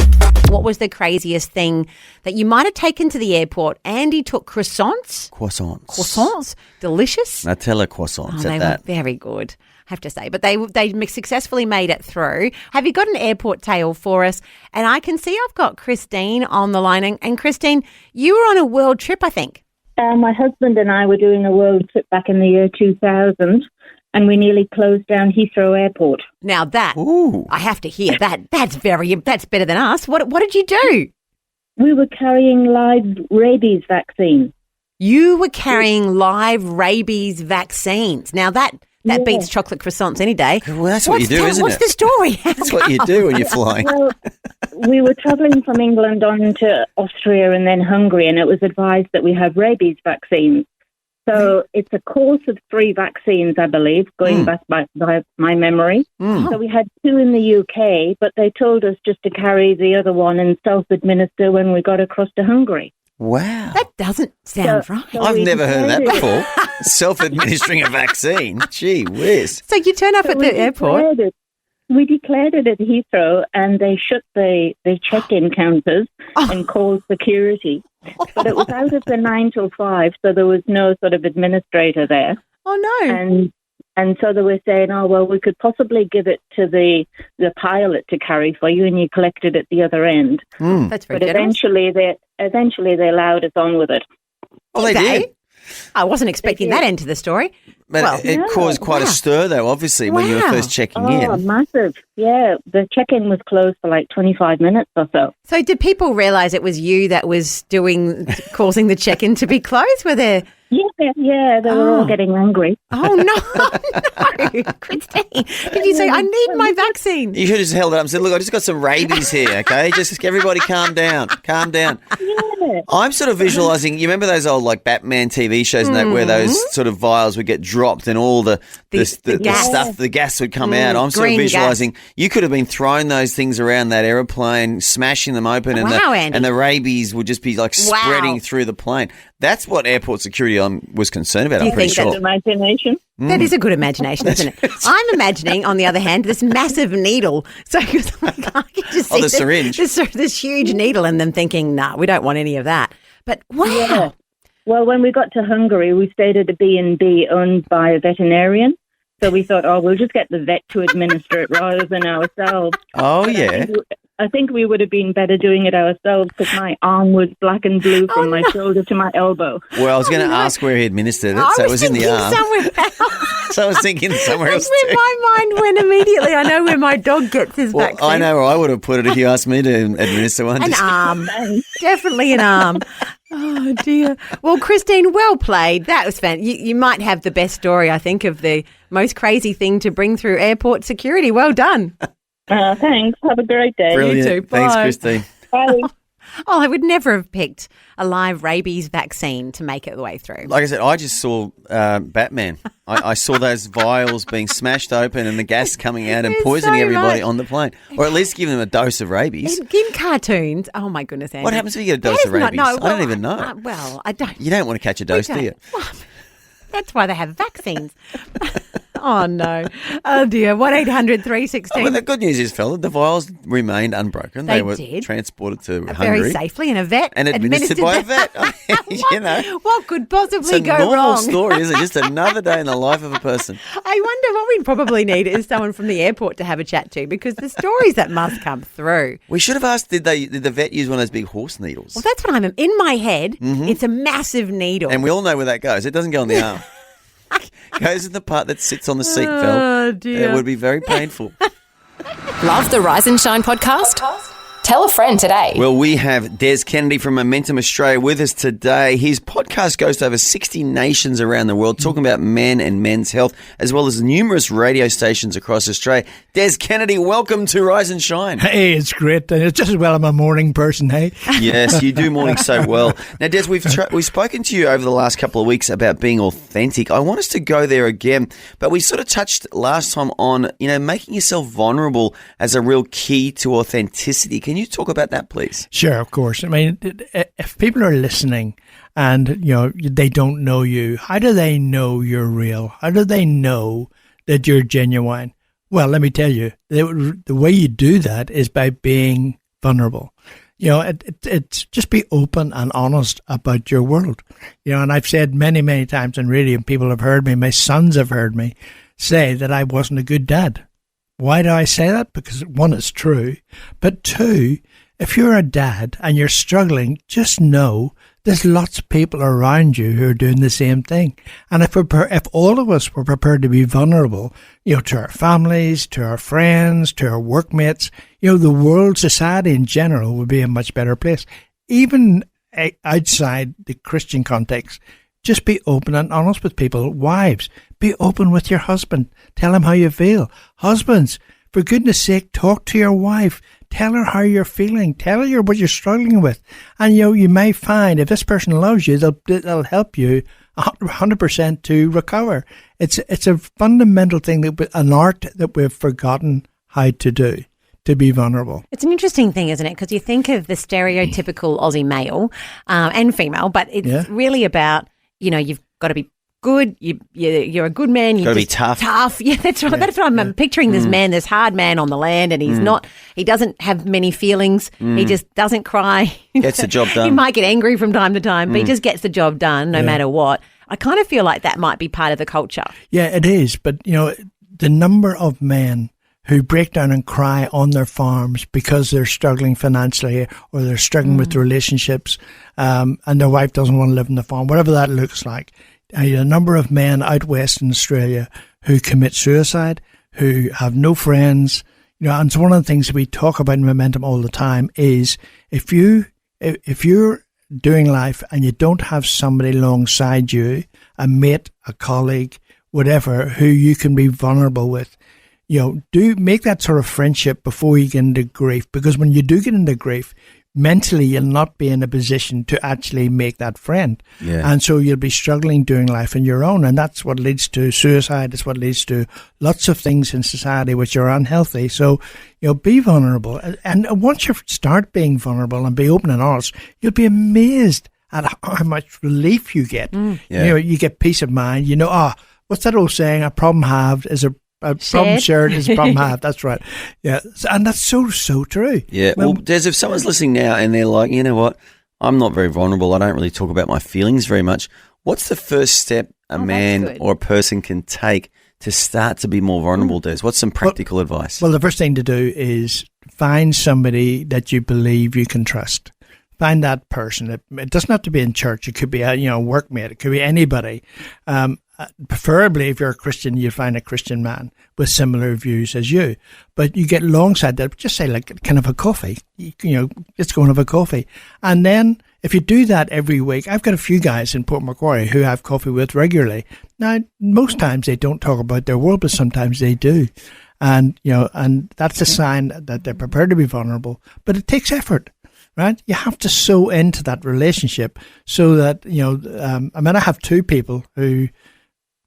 What was the craziest thing that you might have taken to the airport? Andy took croissants. Croissants. Delicious. Nutella croissants They at that. were very good, I have to say. But they successfully made it through. Have you got an airport tale for us? And I can see I've got Christine on the line. And Christine, you were on a world trip, I think. My husband and I were doing a world trip back in the year 2000, and we nearly closed down Heathrow Airport. Now that, I have to hear that. That's better than us. What did you do? We were carrying live rabies vaccine. You were carrying live rabies vaccines. Now that beats chocolate croissants any day. Well, that's what you do, isn't it? What's the story? That's what you do when you're flying. Well, we were travelling from England on to Austria and then Hungary, and it was advised that we have rabies vaccines. So it's a course of 3 vaccines, I believe, going back by my memory. So we had 2 in the UK, but they told us just to carry the other one and self-administer when we got across to Hungary. Wow. That doesn't sound right. So I've we never heard of that decided- before. Self-administering a vaccine. Gee whiz. So you turn up at the airport. We declared it at Heathrow, and they shut the check-in counters and called security. But it was out of the 9 till 5, so there was no sort of administrator there. Oh, no. And so they were saying, oh, well, we could possibly give it to the pilot to carry for you, and you collect it at the other end. That's very But generous. eventually they allowed us on with it. Oh, they did. I wasn't expecting that end to the story. But it caused quite a stir, though, obviously, when you were first checking in. Oh, massive. Yeah, the check-in was closed for like 25 minutes or so. So did people realise it was you that was causing the check-in to be closed? Were there... Yeah, they were all getting angry. Oh, no, Christine. Did you say, I need my vaccine? You should have just held it up and said, look, I just got some rabies here, okay? Just everybody calm down. Calm down. Yeah. I'm sort of visualising, you remember those old like Batman TV shows and that where those sort of vials would get dropped and all the gas would come out. I'm sort of visualising you could have been throwing those things around that aeroplane, smashing them open and the rabies would just be like spreading through the plane. That's what airport security was concerned about, I'm pretty sure. That's imagination? That is a good imagination, isn't it? I'm imagining, on the other hand, this massive needle. So I could just see the syringe. This huge needle and them thinking, nah, we don't want any of that. But wow. Yeah. Well, when we got to Hungary, we stayed at a B&B owned by a veterinarian. So we thought, we'll just get the vet to administer it rather than ourselves. Oh, yeah. I think we would have been better doing it ourselves because my arm was black and blue from my shoulder to my elbow. Well, I was going to ask where he administered it, so it was in the arm. Somewhere else. So I was thinking somewhere else That's too. where my mind went immediately. I know where my dog gets his vaccine. I know where I would have put it if you asked me to administer one. An arm. Definitely an arm. Oh, dear. Well, Christine, well played. That was fun. You might have the best story, I think, of the most crazy thing to bring through airport security. Well done. Thanks. Have a great day. Brilliant. You too. Bye. Thanks, Christine. Bye. Oh, I would never have picked a live rabies vaccine to make it the way through. Like I said, I just saw Batman. I saw those vials being smashed open and the gas coming out and There's poisoning so everybody much. on the plane. Or at least giving them a dose of rabies. In cartoons, oh my goodness, Andy. What happens if you get a dose of rabies? I don't even know. Well, I don't. You don't want to catch a dose, do you? Well, that's why they have vaccines. Oh, no. Oh, dear. 1-800-316. Well, the good news is, fella, the vials remained unbroken. They were did. transported to Very Hungary. safely, and a vet And administered by a vet. You know. What could possibly It's a go normal wrong? story, isn't it? Just another day in the life of a person. I wonder what we probably need is someone from the airport to have a chat to, because the stories that must come through. We should have asked, did the vet use one of those big horse needles? Well, that's what I'm in my head. It's a massive needle. And we all know where that goes. It doesn't go on the arm. It goes in the part that sits on the seat, Phil. Oh, dear. It would be very painful. Love the Rise and Shine podcast? Tell a friend today. Well, we have Des Kennedy from Momentum Australia with us today. His podcast goes to over 60 nations around the world, talking about men and men's health, as well as numerous radio stations across Australia. Des Kennedy, welcome to Rise and Shine. Hey, it's great. And it's just as well I'm a morning person, hey? Yes, you do morning so well. Now, Des, we've spoken to you over the last couple of weeks about being authentic. I want us to go there again, but we sort of touched last time on, making yourself vulnerable as a real key to authenticity. Can Can you talk about that, please? Sure, of course. I mean, if people are listening and, they don't know you, how do they know you're real? How do they know that you're genuine? Well, let me tell you, the way you do that is by being vulnerable. It's just be open and honest about your world. And I've said many, many times on radio, and people have heard me, my sons have heard me say that I wasn't a good dad. Why do I say that? Because one, it's true. But two, if you're a dad and you're struggling, just know there's lots of people around you who are doing the same thing. And if all of us were prepared to be vulnerable, to our families, to our friends, to our workmates, the world, society in general would be a much better place. Even outside the Christian context, just be open and honest with people. Wives, be open with your husband. Tell him how you feel. Husbands, for goodness sake, talk to your wife. Tell her how you're feeling. Tell her what you're struggling with. And, you may find if this person loves you, they'll help you 100% to recover. It's a fundamental thing, an art that we've forgotten how to do, to be vulnerable. It's an interesting thing, isn't it? Because you think of the stereotypical Aussie male and female, but it's really about, you've got to be good. You're a good man. You've got to be tough. Tough. Yeah, that's right. Yeah. That's what I'm picturing. This man, this hard man on the land, and he doesn't have many feelings. He just doesn't cry. Gets the job done. He might get angry from time to time, but he just gets the job done no matter what. I kind of feel like that might be part of the culture. Yeah, it is. But, the number of men who break down and cry on their farms because they're struggling financially or they're struggling with relationships and their wife doesn't want to live on the farm, whatever that looks like. A number of men out west in Australia who commit suicide, who have no friends. And so one of the things that we talk about in Momentum all the time is if you're doing life and you don't have somebody alongside you, a mate, a colleague, whatever, who you can be vulnerable with, do make that sort of friendship before you get into grief. Because when you do get into grief, mentally you'll not be in a position to actually make that friend. Yeah. And so you'll be struggling doing life on your own. And that's what leads to suicide. It's what leads to lots of things in society which are unhealthy. So, be vulnerable. And once you start being vulnerable and be open and honest, you'll be amazed at how much relief you get. You get peace of mind. What's that old saying? A problem halved is a problem shared is a problem halved. That's right. Yeah. And that's so true. Yeah. Well, Des, if someone's listening now and they're like, you know what, I'm not very vulnerable. I don't really talk about my feelings very much. What's the first step a man or a person can take to start to be more vulnerable, Des? What's some practical advice? Well, the first thing to do is find somebody that you believe you can trust. Find that person. It doesn't have to be in church. It could be a workmate. It could be anybody. Preferably, if you're a Christian, you find a Christian man with similar views as you. But you get alongside that, just say like kind of a coffee. Let's go and have a coffee. And then if you do that every week, I've got a few guys in Port Macquarie who I have coffee with regularly. Now, most times they don't talk about their world, but sometimes they do. And, and that's a sign that they're prepared to be vulnerable. But it takes effort. Right, you have to sow into that relationship so that I have two people who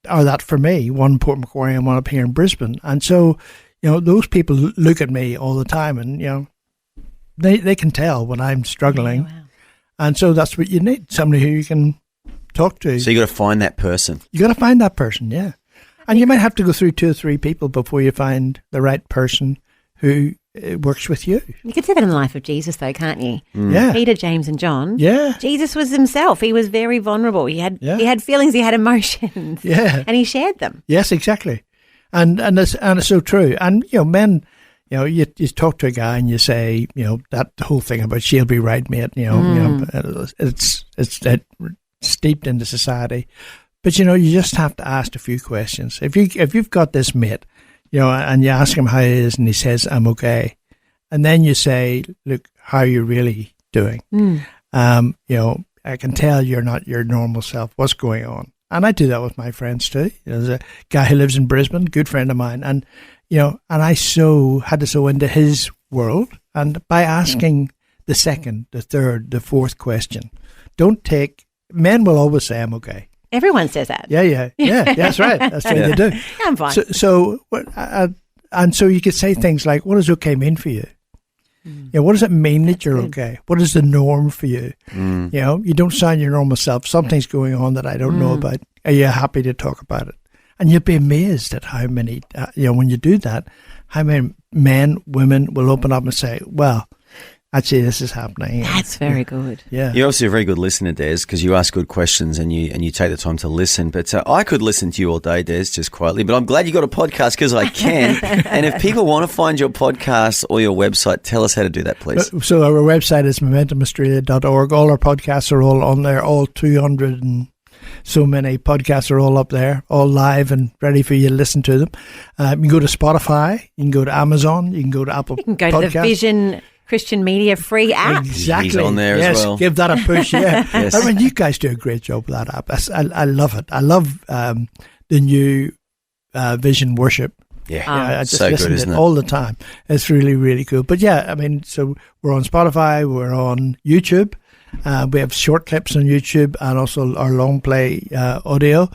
are that for me. One in Port Macquarie and one up here in Brisbane, and so those people look at me all the time, and they can tell when I'm struggling, and so that's what you need: somebody who you can talk to. So you got to find that person. You got to find that person, yeah, and you might have to go through 2 or 3 people before you find the right person who works with you. You could see that in the life of Jesus, though, can't you? Yeah. Peter, James, and John. Yeah. Jesus was himself. He was very vulnerable. He had feelings. He had emotions. Yeah. And he shared them. Yes, exactly. And it's so true. And men, you talk to a guy and you say, that whole thing about she'll be right, mate. It's steeped into society. But you just have to ask a few questions. If you've got this mate, and you ask him how he is, and he says, "I'm okay," and then you say, "Look, how are you really doing?" I can tell you're not your normal self. What's going on? And I do that with my friends too. There's a guy who lives in Brisbane, good friend of mine, and and I had to sow into his world, and by asking the second, the third, the fourth question, men will always say, "I'm okay." Everyone says that. Yeah, that's right. That's what they do. I'm fine. So you could say things like, what does okay mean for you? What does it mean that you're okay? What is the norm for you? You don't sound your normal self. Something's going on that I don't know about. Are you happy to talk about it? And you'd be amazed at how many, when you do that, how many men, women will open up and say, well, actually, this is happening. That's very good. Yeah. You're obviously a very good listener, Des, because you ask good questions and you take the time to listen. But I could listen to you all day, Des, just quietly. But I'm glad you got a podcast because I can. And if people want to find your podcast or your website, tell us how to do that, please. So our website is momentumaustralia.org. All our podcasts are all on there, all 200 and so many podcasts are all up there, all live and ready for you to listen to them. You can go to Spotify, you can go to Amazon, you can go to Apple. You can go Podcasts. to the Vision Christian Media free app. Exactly. He's on there as well. Give that a push, yeah. Yes. I mean, you guys do a great job with that app. I love it. I love the new Vision Worship. Yeah, I just so listen good, to isn't it it? all the time. It's really, really cool. But yeah, I mean, so we're on Spotify, we're on YouTube. We have short clips on YouTube and also our long play audio,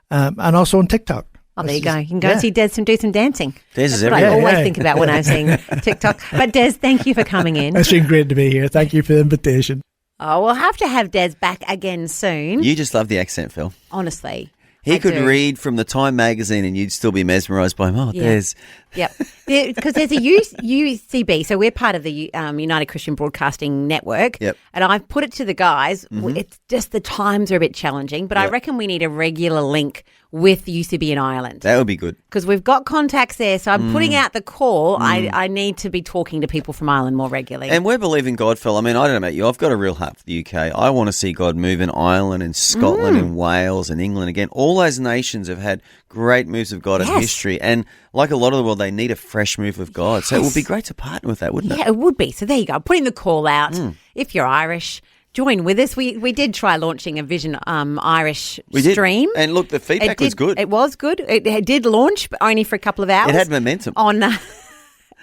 and also on TikTok. Oh, there you go. You can go and see Des do some dancing. Des is That's what I everywhere. always think about when I'm seeing TikTok. But Des, thank you for coming in. It's been great to be here. Thank you for the invitation. Oh, we'll have to have Des back again soon. You just love the accent, Phil. Honestly. He I could do. read from the Time magazine and you'd still be mesmerised by him. Oh, Yeah. Des. Yep. Because there's a UCB, so we're part of the United Christian Broadcasting Network. Yep. And I've put it to the guys. It's just the times are a bit challenging, but I reckon we need a regular link with UCB in Ireland. That would be good. Because we've got contacts there, so I'm putting out the call. I need to be talking to people from Ireland more regularly. And we're believing God, Phil. I mean, I don't know about you. I've got a real heart for the UK. I want to see God move in Ireland and Scotland and Wales and England again. All those nations have had great moves of God in history. And like a lot of the world, they need a fresh move of God. So it would be great to partner with that, wouldn't it? Yeah, it would be. So there you go. Putting the call out. If you're Irish, join with us. We did try launching a Vision Irish stream. And look, the feedback was good. It was good. It did launch, but only for a couple of hours. It had momentum.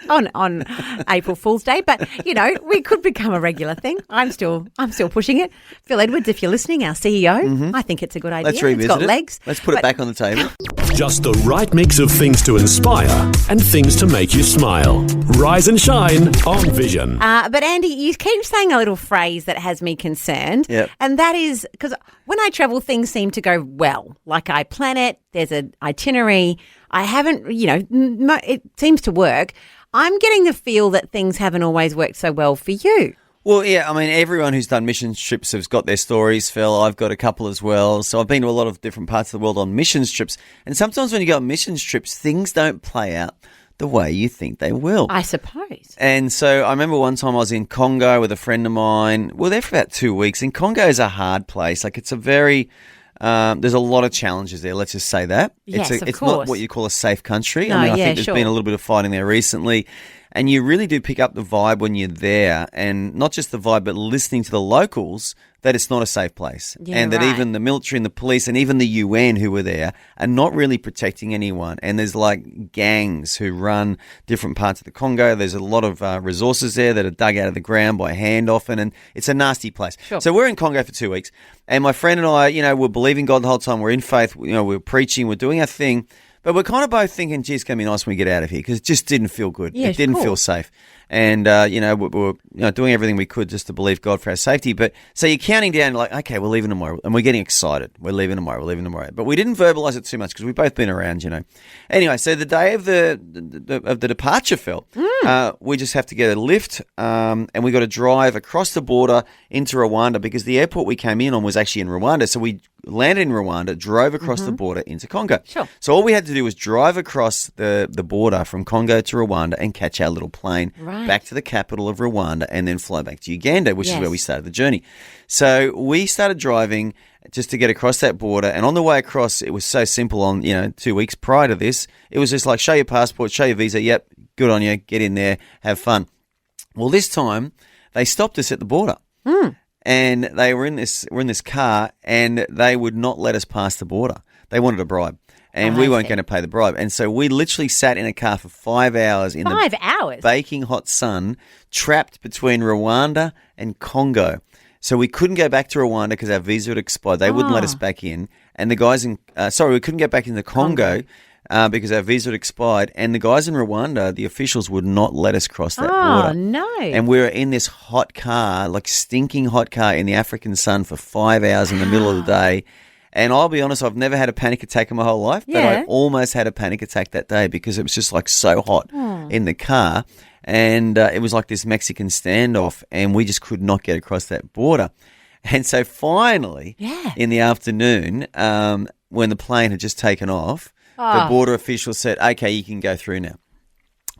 On April Fool's Day, but we could become a regular thing. I'm still pushing it. Phil Edwards, if you're listening, our CEO, I think it's a good idea. Let's revisit it's got it. legs. Let's put it back on the table. Just the right mix of things to inspire and things to make you smile. Rise and shine on Vision. But Andy, you keep saying a little phrase that has me concerned, and that is because when I travel, things seem to go well. Like I plan it, there's an itinerary. I haven't, it seems to work. I'm getting the feel that things haven't always worked so well for you. Well, yeah, I mean, everyone who's done mission trips has got their stories, Phil. I've got a couple as well. So I've been to a lot of different parts of the world on missions trips. And sometimes when you go on missions trips, things don't play out the way you think they will. I suppose. And so I remember one time I was in Congo with a friend of mine. We were there for about 2 weeks. And Congo is a hard place. Like it's a very... there's a lot of challenges there, let's just say that. Yes, it's not what you call a safe country. No, I mean, I yeah, think there's sure. been a little bit of fighting there recently. And you really do pick up the vibe when you're there. And not just the vibe, but listening to the locals, that it's not a safe place. Yeah, and that right. even the military and the police and even the UN who were there are not really protecting anyone. And there's like gangs who run different parts of the Congo. There's a lot of resources there that are dug out of the ground by hand often. And it's a nasty place. Sure. So we're in Congo for 2 weeks. And my friend and I, we're believing God the whole time. We're in faith. We're preaching. We're doing our thing. But we're kind of both thinking, geez, it's going to be nice when we get out of here because it just didn't feel good. Yeah, it didn't cool. feel safe. And, we're doing everything we could just to believe God for our safety. But so you're counting down like, okay, we're leaving tomorrow. And we're getting excited. We're leaving tomorrow. But we didn't verbalize it too much because we've both been around, Anyway, so the day of the departure, Phil, we just have to get a lift and we got to drive across the border into Rwanda because the airport we came in on was actually in Rwanda. So we landed in Rwanda, drove across the border into Congo. Sure. So all we had to do was drive across the border from Congo to Rwanda and catch our little plane back to the capital of Rwanda and then fly back to Uganda, which is where we started the journey. So we started driving just to get across that border. And on the way across, it was so simple on, 2 weeks prior to this. It was just like, show your passport, show your visa. Yep, good on you. Get in there, have fun. Well, this time they stopped us at the border. And they were in this car and they would not let us pass the border. They wanted a bribe. And we weren't going to pay the bribe. And so we literally sat in a car for 5 hours in the baking hot sun, trapped between Rwanda and Congo. So we couldn't go back to Rwanda because our visa had expired. They wouldn't let us back in. And the guys we couldn't get back into Congo because our visa had expired. And the guys in Rwanda, the officials would not let us cross that border. Oh, no. And we were in this hot car, like stinking hot car in the African sun for 5 hours in the middle of the day. And I'll be honest, I've never had a panic attack in my whole life, but I almost had a panic attack that day because it was just like so hot in the car. And it was like this Mexican standoff, and we just could not get across that border. And so finally, in the afternoon, when the plane had just taken off, the border official said, okay, you can go through now.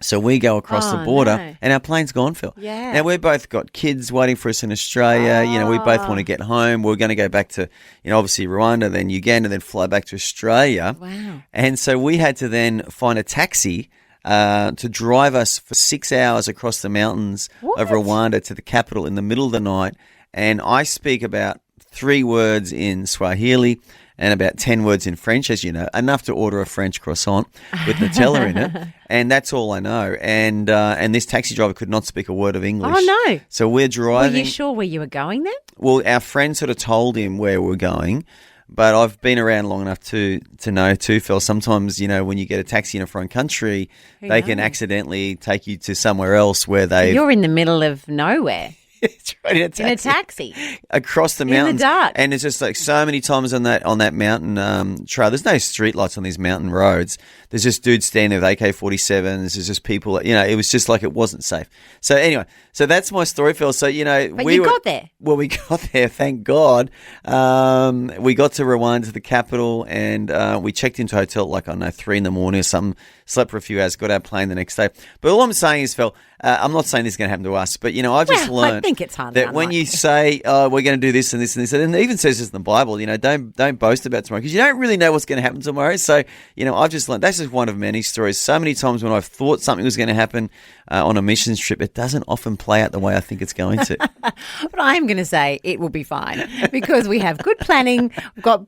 So we go across the border and our plane's gone, Phil. Yeah. Now, we've both got kids waiting for us in Australia. You know, we both want to get home. We're going to go back to, obviously Rwanda, then Uganda, then fly back to Australia. Wow. And so we had to then find a taxi to drive us for 6 hours across the mountains of Rwanda to the capital in the middle of the night. And I speak about 3 words in Swahili and about 10 words in French, as you know, enough to order a French croissant with Nutella in it. And that's all I know. And this taxi driver could not speak a word of English. Oh, no. So we're driving. Were you sure where you were going then? Well, our friend sort of told him where we're going. But I've been around long enough to know too, Phil. Sometimes, when you get a taxi in a foreign country, they can accidentally take you to somewhere else where they... You're in the middle of nowhere. It's right in a taxi. Across the mountains. In the dark. And it's just like so many times on that mountain trail. There's no street lights on these mountain roads. There's just dudes standing there with AK-47s. There's just people, it was just like it wasn't safe. So anyway, so that's my story, Phil. So, But we got there. Well, we got there, thank God. We got to Rwanda, to the capital, and we checked into a hotel at 3 in the morning or something, slept for a few hours, got our plane the next day. But all I'm saying is, Phil, I'm not saying this is going to happen to us, but, I've just learned I think it's hard that when you say, we're going to do this and this and this, and it even says this in the Bible, don't boast about tomorrow because you don't really know what's going to happen tomorrow. So, I've just learned, that's just one of many stories. So many times when I've thought something was going to happen on a missions trip, it doesn't often play out the way I think it's going to. But I'm going to say it will be fine because we have good planning, we've got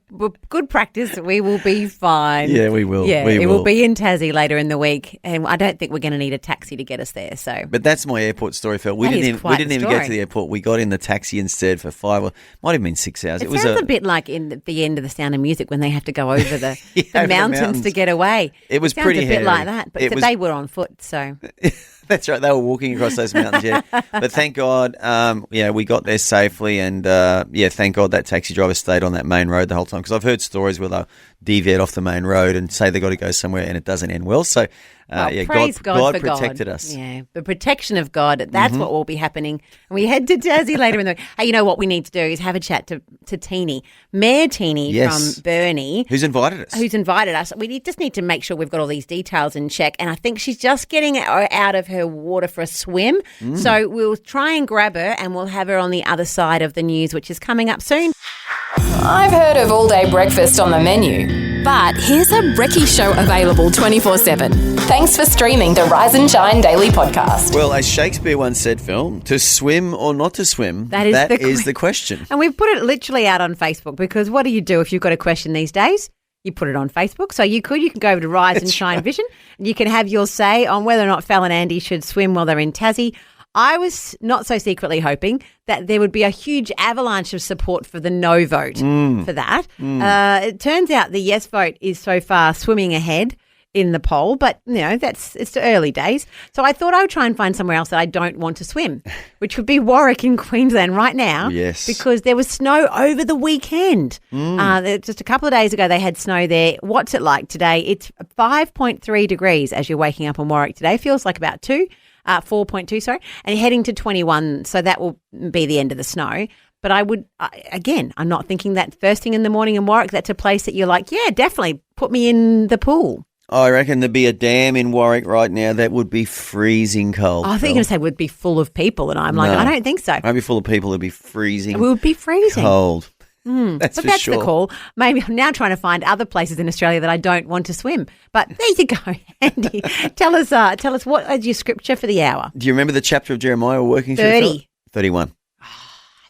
good practice, we will be fine. Yeah, we will. Yeah, we will be in Tassie later in the week, and I don't think we're going to need a taxi to get us there. So, but that's my airport story, Phil. We didn't even get to the airport. We got in the taxi instead for 5 or might have been 6 hours. It was a bit like in the end of The Sound of Music when they have to go over the, over the mountains to get away. It was sounds pretty a bit hairy. like that, but they were on foot, so. That's right. They were walking across those mountains, yeah. But thank God, we got there safely, and thank God that taxi driver stayed on that main road the whole time. Because I've heard stories where they'll deviate off the main road and say they got to go somewhere, and it doesn't end well. So, praise God for protected us. Yeah, the protection of God. That's what will be happening. And we head to Tassie later in the week. Hey, you know what we need to do is have a chat to Teeny, Mayor Teeny from Burnie, who's invited us. We just need to make sure we've got all these details in check. And I think she's just getting out of her water for a swim. So we'll try and grab her, and we'll have her on the other side of the news, which is coming up soon. I've heard of all-day breakfast on the menu, but here's a brekkie show available 24/7. Thanks for streaming the Rise and Shine Daily podcast. Well, as Shakespeare once said, Phil, to swim or not to swim, that is the question. And we've put it literally out on Facebook because what do you do if you've got a question these days? You put it on Facebook. So you can go over to Rise and Shine Vision, and you can have your say on whether or not Fel and Andy should swim while they're in Tassie. I was not so secretly hoping that there would be a huge avalanche of support for the no vote for that. It turns out the yes vote is so far swimming ahead in the poll, but it's the early days. So I thought I would try and find somewhere else that I don't want to swim, which would be Warwick in Queensland right now. Yes, because there was snow over the weekend. Just a couple of days ago they had snow there. What's it like today? It's 5.3 degrees as you're waking up in Warwick today. Feels like about 4.2, sorry, and heading to 21, so that will be the end of the snow. But I'm not thinking that first thing in the morning in Warwick, that's a place that you're like, yeah, definitely put me in the pool. I reckon there'd be a dam in Warwick right now that would be freezing cold. I think you're going to say would be full of people, and I'm like, I don't think so. It won't be full of people, it'd be freezing. It would be freezing. Cold. That's the call. Maybe I'm now trying to find other places in Australia that I don't want to swim. But there you go, Andy. Tell us what is your scripture for the hour? Do you remember the chapter of Jeremiah we're working through? 30. 31.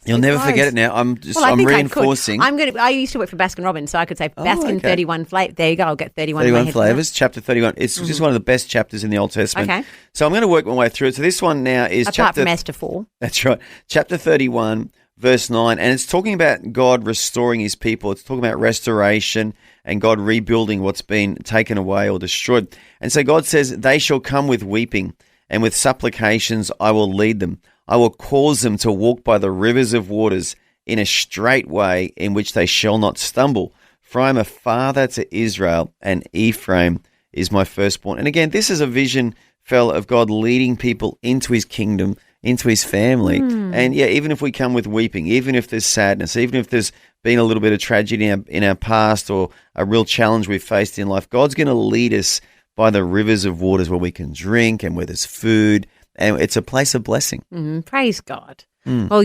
You'll never forget it now. I'm reinforcing. I used to work for Baskin Robbins, so I could say Baskin 31 flavors. There you go. I'll get 31. 31 flavors. Chapter 31. It's just one of the best chapters in the Old Testament. Okay. So I'm going to work my way through it. So this one now is apart from Esther 4. That's right. Chapter 31, verse 9, and it's talking about God restoring his people. It's talking about restoration and God rebuilding what's been taken away or destroyed. And so God says, they shall come with weeping, and with supplications I will lead them. I will cause them to walk by the rivers of waters in a straight way in which they shall not stumble. For I am a father to Israel, and Ephraim is my firstborn. And again, this is a vision, Fel, of God leading people into his kingdom, into his family. And yeah, even if we come with weeping, even if there's sadness, even if there's been a little bit of tragedy in our past or a real challenge we've faced in life, God's going to lead us by the rivers of waters where we can drink and where there's food. And it's a place of blessing. Praise God. Well,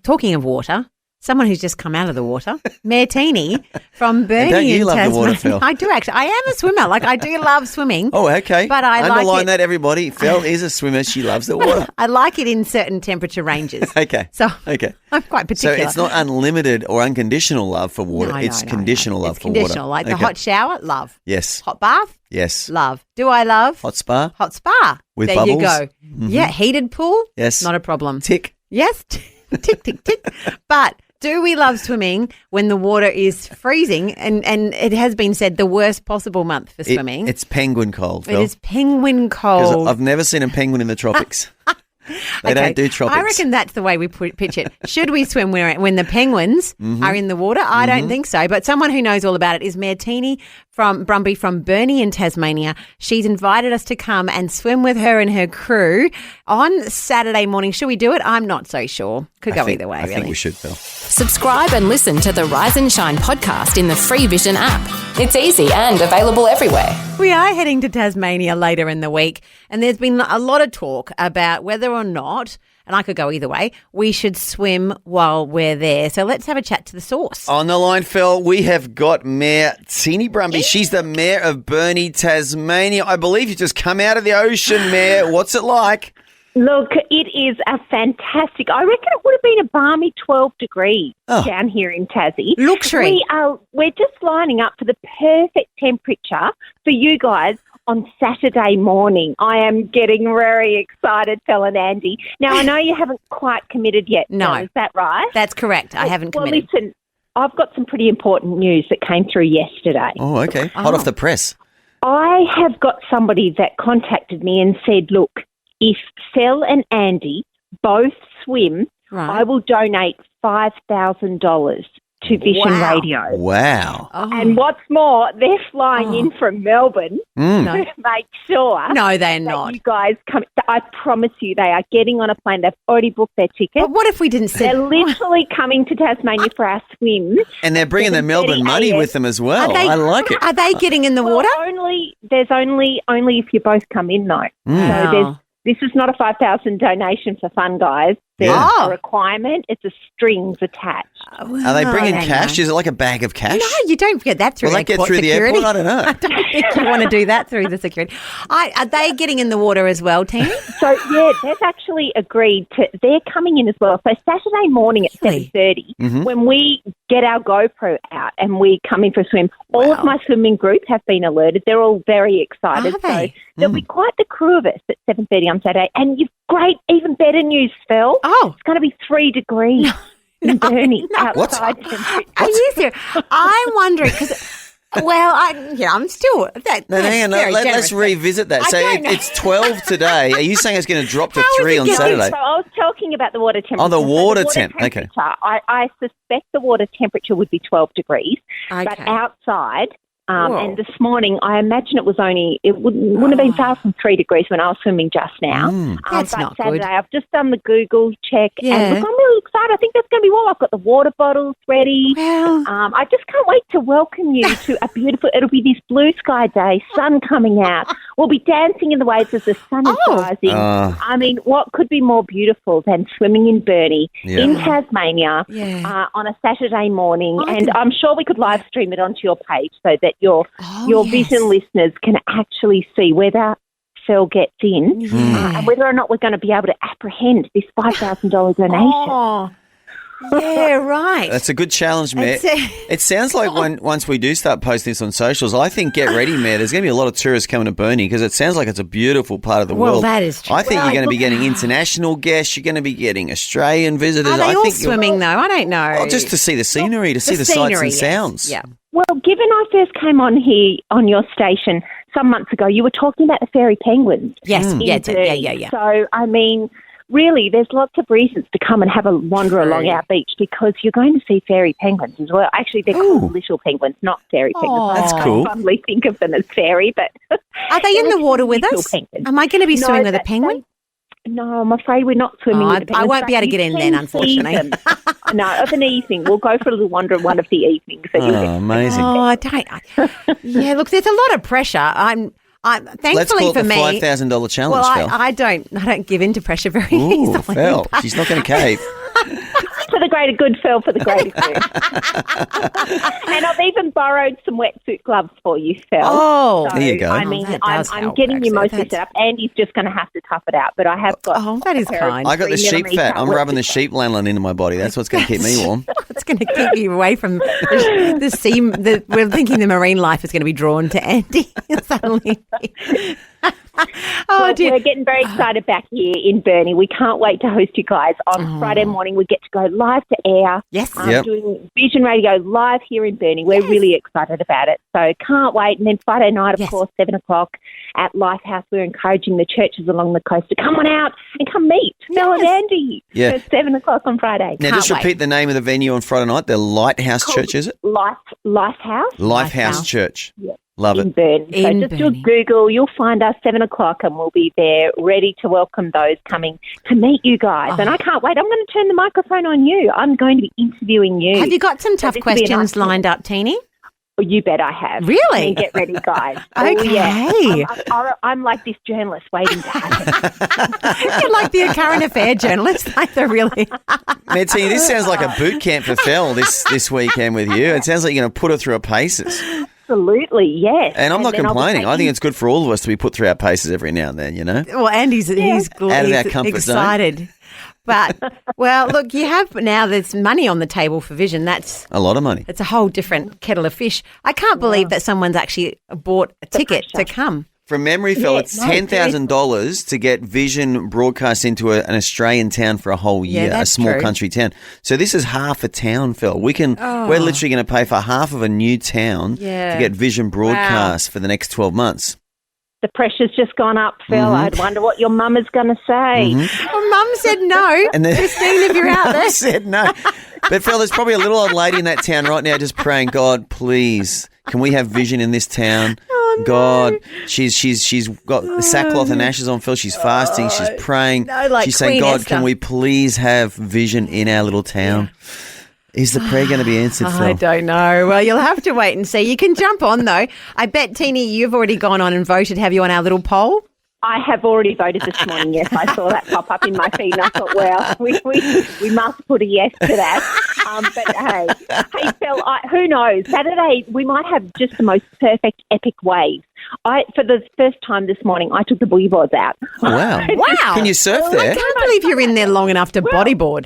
talking of water, someone who's just come out of the water, Martini from Burnie. Don't you in love Tasmania. the water, Fel? I do actually. I am a swimmer. Like, I do love swimming. Oh, okay. But I Underline like it. that, everybody. Fel is a swimmer. She loves the water. I like it in certain temperature ranges. Okay. So okay. I'm quite particular. So it's not unlimited or unconditional love for water. No, it's no, conditional love it's for conditional. water. Like the hot shower, love. Yes. Hot bath, Yes. love. Do I love? Hot spa. Hot spa. With there bubbles? you go. Yeah, heated pool. Yes. Not a problem. Tick. Yes. Tick, tick, tick. But do we love swimming when the water is freezing? And it has been said the worst possible month for swimming. It's penguin cold, It Fel. is penguin 'Cause cold. I've never seen a penguin in the tropics. They don't do tropics. I reckon that's the way we pitch it. Should we swim when the penguins are in the water? I don't think so. But someone who knows all about it is Martini from Burnie in Tasmania. She's invited us to come and swim with her and her crew on Saturday morning. Should we do it? I'm not so sure. Could go either way, I really. think we should, Fel. Subscribe and listen to the Rise and Shine podcast in the free Vision app. It's easy and available everywhere. We are heading to Tasmania later in the week, and there's been a lot of talk about whether or not, and I could go either way, we should swim while we're there. So let's have a chat to the source. On the line, Fel, we have got Mayor Tini Brumby. She's the Mayor of Burnie, Tasmania. I believe you just come out of the ocean, Mayor. What's it like? Look, it is a fantastic. I reckon it would have been a balmy 12 degrees down here in Tassie. Luxury. We're just lining up for the perfect temperature for you guys on Saturday morning. I am getting very excited, Fel and Andy. Now, I know you haven't quite committed yet. No. Fel, is that right? That's correct. I haven't committed. Well, listen, I've got some pretty important news that came through yesterday. Oh, okay. Hot off the press. I have got somebody that contacted me and said, look, if Fel and Andy both swim, I will donate $5,000 to Vision Radio. Wow. And what's more, they're flying in from Melbourne to make sure No, they're that not. you guys come. I promise you, they are getting on a plane. They've already booked their tickets. But what if we didn't They're send... literally coming to Tasmania for our swim. And they're bringing the Melbourne money with them as well. I like it. Are they getting in the water? There's only if you both come in, though. So this is not a $5,000 donation for fun, guys. There's a requirement. It's a strings attached. Are they bringing cash? Is it like a bag of cash? No, you don't get that through Will that get airport through security. the airport? I don't know. I don't think you want to do that through the security. Are they getting in the water as well, Tina? So, yeah, they've actually agreed to, they're coming in as well. So Saturday morning at 7:30, when we get our GoPro out and we come in for a swim, all of my swimming group have been alerted. They're all very excited. Are they? So there'll be quite the crew of us at 7:30 on Saturday. And you've great, even better news, Fel. Oh. It's going to be 3 degrees in Burnie outside. Are you serious? I'm wondering because, I'm still. No, hang on. Let's revisit that. So it's 12 today. Are you saying it's going to drop to 3 on Saturday? So I was talking about the water temperature. Oh, the water temp. Temperature, Okay. I suspect the water temperature would be 12 degrees, but outside. And this morning, I imagine it wouldn't have been far from 3 degrees when I was swimming just now. That's but not Saturday, good. I've just done the Google check, and look, I'm really excited. I think that's going to be well. I've got the water bottles ready. Well, I just can't wait to welcome you to a beautiful. It'll be this blue sky day, sun coming out. We'll be dancing in the waves as the sun is rising. I mean, what could be more beautiful than swimming in Burnie in Tasmania on a Saturday morning? And I'm sure we could live stream it onto your page so that your Vision listeners can actually see whether Fel gets in and whether or not we're going to be able to apprehend this $5,000 donation. Yeah, right. That's a good challenge, Mayor. It sounds like once we do start posting this on socials, I think get ready, Mayor. There's going to be a lot of tourists coming to Burnie because it sounds like it's a beautiful part of the world. Well, that is true. I think you're going to be getting international guests. You're going to be getting Australian visitors. Are they I all think swimming, though? I don't know. Oh, just to see the scenery, to see the sights and sounds. Yeah. Well, given I first came on here on your station some months ago, you were talking about the fairy penguins. Yes, yeah. So, I mean, really, there's lots of reasons to come and have a wander along our beach because you're going to see fairy penguins as well. Actually, they're called little penguins, not fairy penguins. That's cool. I fondly think of them as fairy, but are they in the water with us? Penguins. Am I going to be swimming with a penguin? No, I'm afraid we're not swimming with the penguins. I won't be able to get in then, unfortunately. No, of an evening. We'll go for a little wander one of the evenings. Amazing. Oh, I don't. Yeah, look, there's a lot of pressure. I'm thankfully Let's call it for the me. $5,000 challenge, Well, Fel. I don't give in to pressure very Ooh, easily. Fel, she's not going to cave. For the greater good, Phil, for the greater good. And I've even borrowed some wetsuit gloves for you, Phil. Oh, there you go. I mean, I'm getting you mostly set up. Andy's just going to have to tough it out, but I have got. Oh, that is kind. I got the sheep fat. I'm rubbing the sheep lanolin into my body. That's what's going to keep me warm. It's going to keep you away from the sea. We're thinking the marine life is going to be drawn to Andy suddenly. Well, dear. We're getting very excited back here in Burnie. We can't wait to host you guys on Friday morning. We get to go live to air. Yes. Doing Vision Radio live here in Burnie. We're really excited about it. So can't wait. And then Friday night, of course, 7 o'clock at Lighthouse. We're encouraging the churches along the coast to come on out and come meet Fel and Andy. Yeah. At 7 o'clock on Friday. Now, just repeat the name of the venue on Friday night. The Lighthouse Church, is it? Lifehouse. Lifehouse Church. Yeah. Love in it. Burnie. So just do a Google. You'll find us 7 o'clock and we'll be there ready to welcome those coming to meet you guys. And I can't wait. I'm going to turn the microphone on you. I'm going to be interviewing you. Have you got some tough questions lined up, Teeny? Oh, you bet I have. Really? I mean, get ready, guys. Okay. Oh, yeah. I'm like this journalist waiting to happen. You're like the current affair journalist. Like they're really. Teeny, this sounds like a boot camp for Fel this weekend with you. It sounds like you're going to put her through her paces. Absolutely, yes. And I'm not complaining. I think it's good for all of us to be put through our paces every now and then, you know? Well, Andy's he's out of our comfort excited. zone. But, well, look, you have now there's money on the table for Vision. That's a lot of money. It's a whole different kettle of fish. I can't believe that someone's actually bought a ticket to come. From memory, Fel, it's $10,000 to get Vision broadcast into an Australian town for a whole year, a small country town. So this is half a town, Fel. We're literally going to pay for half of a new town to get Vision broadcast for the next 12 months. The pressure's just gone up, Phil. I'd wonder what your mum is going to say. Well, Mum said no. And Christine, if you're out there. Mum said no. But, Phil, there's probably a little old lady in that town right now just praying, God, please, can we have Vision in this town? Oh, no. God, she's got sackcloth and ashes on, Phil. She's fasting. She's praying. She's saying, God, can we please have Vision in our little town? Is the prayer going to be answered, Phil? I don't know. Well, you'll have to wait and see. You can jump on, though. I bet, Teeny, you've already gone on and voted, have you, on our little poll? I have already voted this morning, yes. I saw that pop up in my feed and I thought, well, we must put a yes to that. But, hey, Phil, who knows? Saturday, we might have just the most perfect, epic waves. For the first time this morning, I took the boogie boards out. Oh, wow. Wow. Can you surf there? I can't believe you're in there long enough to bodyboard.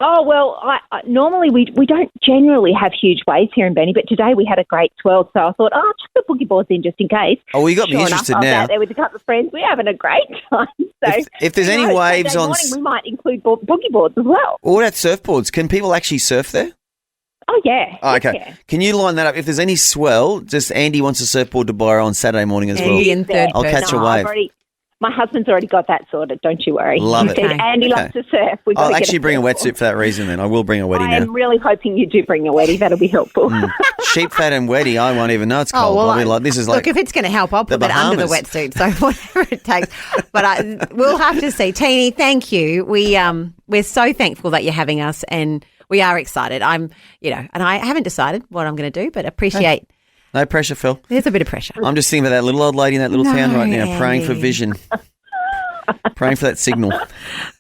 Oh, well, I normally we don't generally have huge waves here in Burnie, but today we had a great swell, so I thought, I'll chuck the boogie boards in just in case. Oh, well, you got me interested now. I was now. out there with a couple of friends. We're having a great time. So if there's any waves on... morning, we might include boogie boards as well. What about surfboards? Can people actually surf there? Oh, yeah. Oh, okay. Yeah. Can you line that up? If there's any swell, just Andy wants a surfboard to borrow on Saturday morning as well. Andy in third I'll catch a wave. My husband's already got that sorted, don't you worry. Love he said Andy loves to surf. I'll actually bring a wetsuit for that reason then. I will bring a wetty now. I am really hoping you do bring a wetty. That'll be helpful. Sheep fat and wetty, I won't even know it's cold. Oh, well, look, if it's going to help, I'll put it under the wetsuit, so whatever it takes. But we'll have to see. Teeny, thank you. We're so thankful that you're having us, and we are excited. And I haven't decided what I'm going to do, but appreciate... No pressure, Phil. There's a bit of pressure. I'm just thinking about that little old lady in that little town right now, praying for Vision. Praying for that signal.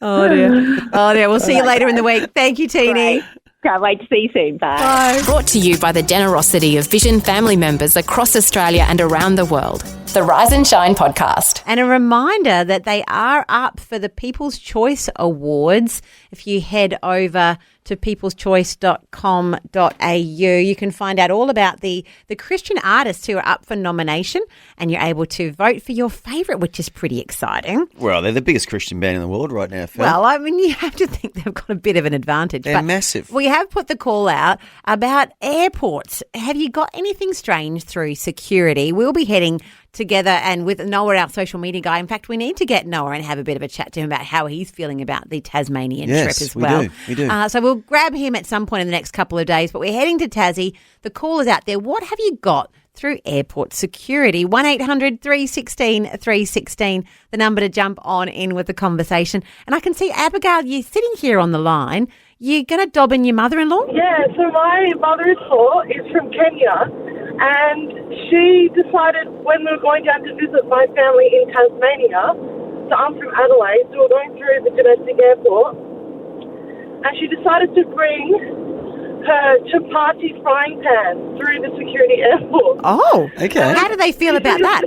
Oh, dear. We'll see you later in the week. Thank you, Teeny. Great. Can't wait to see you soon. Bye. Bye. Brought to you by the generosity of Vision family members across Australia and around the world. The Rise and Shine podcast. And a reminder that they are up for the People's Choice Awards. If you head over to peopleschoice.com.au. You can find out all about the Christian artists who are up for nomination, and you're able to vote for your favourite, which is pretty exciting. Well, they're the biggest Christian band in the world right now, Phil. Well, I mean, you have to think they've got a bit of an advantage. They're massive. We have put the call out about airports. Have you got anything strange through security? We'll be heading together and with Noah, our social media guy. In fact, we need to get Noah and have a bit of a chat to him about how he's feeling about the Tasmanian trip as well. We do. So we'll grab him at some point in the next couple of days, but we're heading to Tassie. The call is out there. What have you got through airport security? 1-800-316-316, the number to jump on in with the conversation. And I can see, Abigail, you're sitting here on the line. You're going to dob in your mother-in-law? Yeah, so my mother-in-law is from Kenya, and she decided when we were going down to visit my family in Tasmania, so I'm from Adelaide, so we're going through the domestic airport, and she decided to bring her chapati frying pan through the security airport. Oh, okay. How do they feel about that?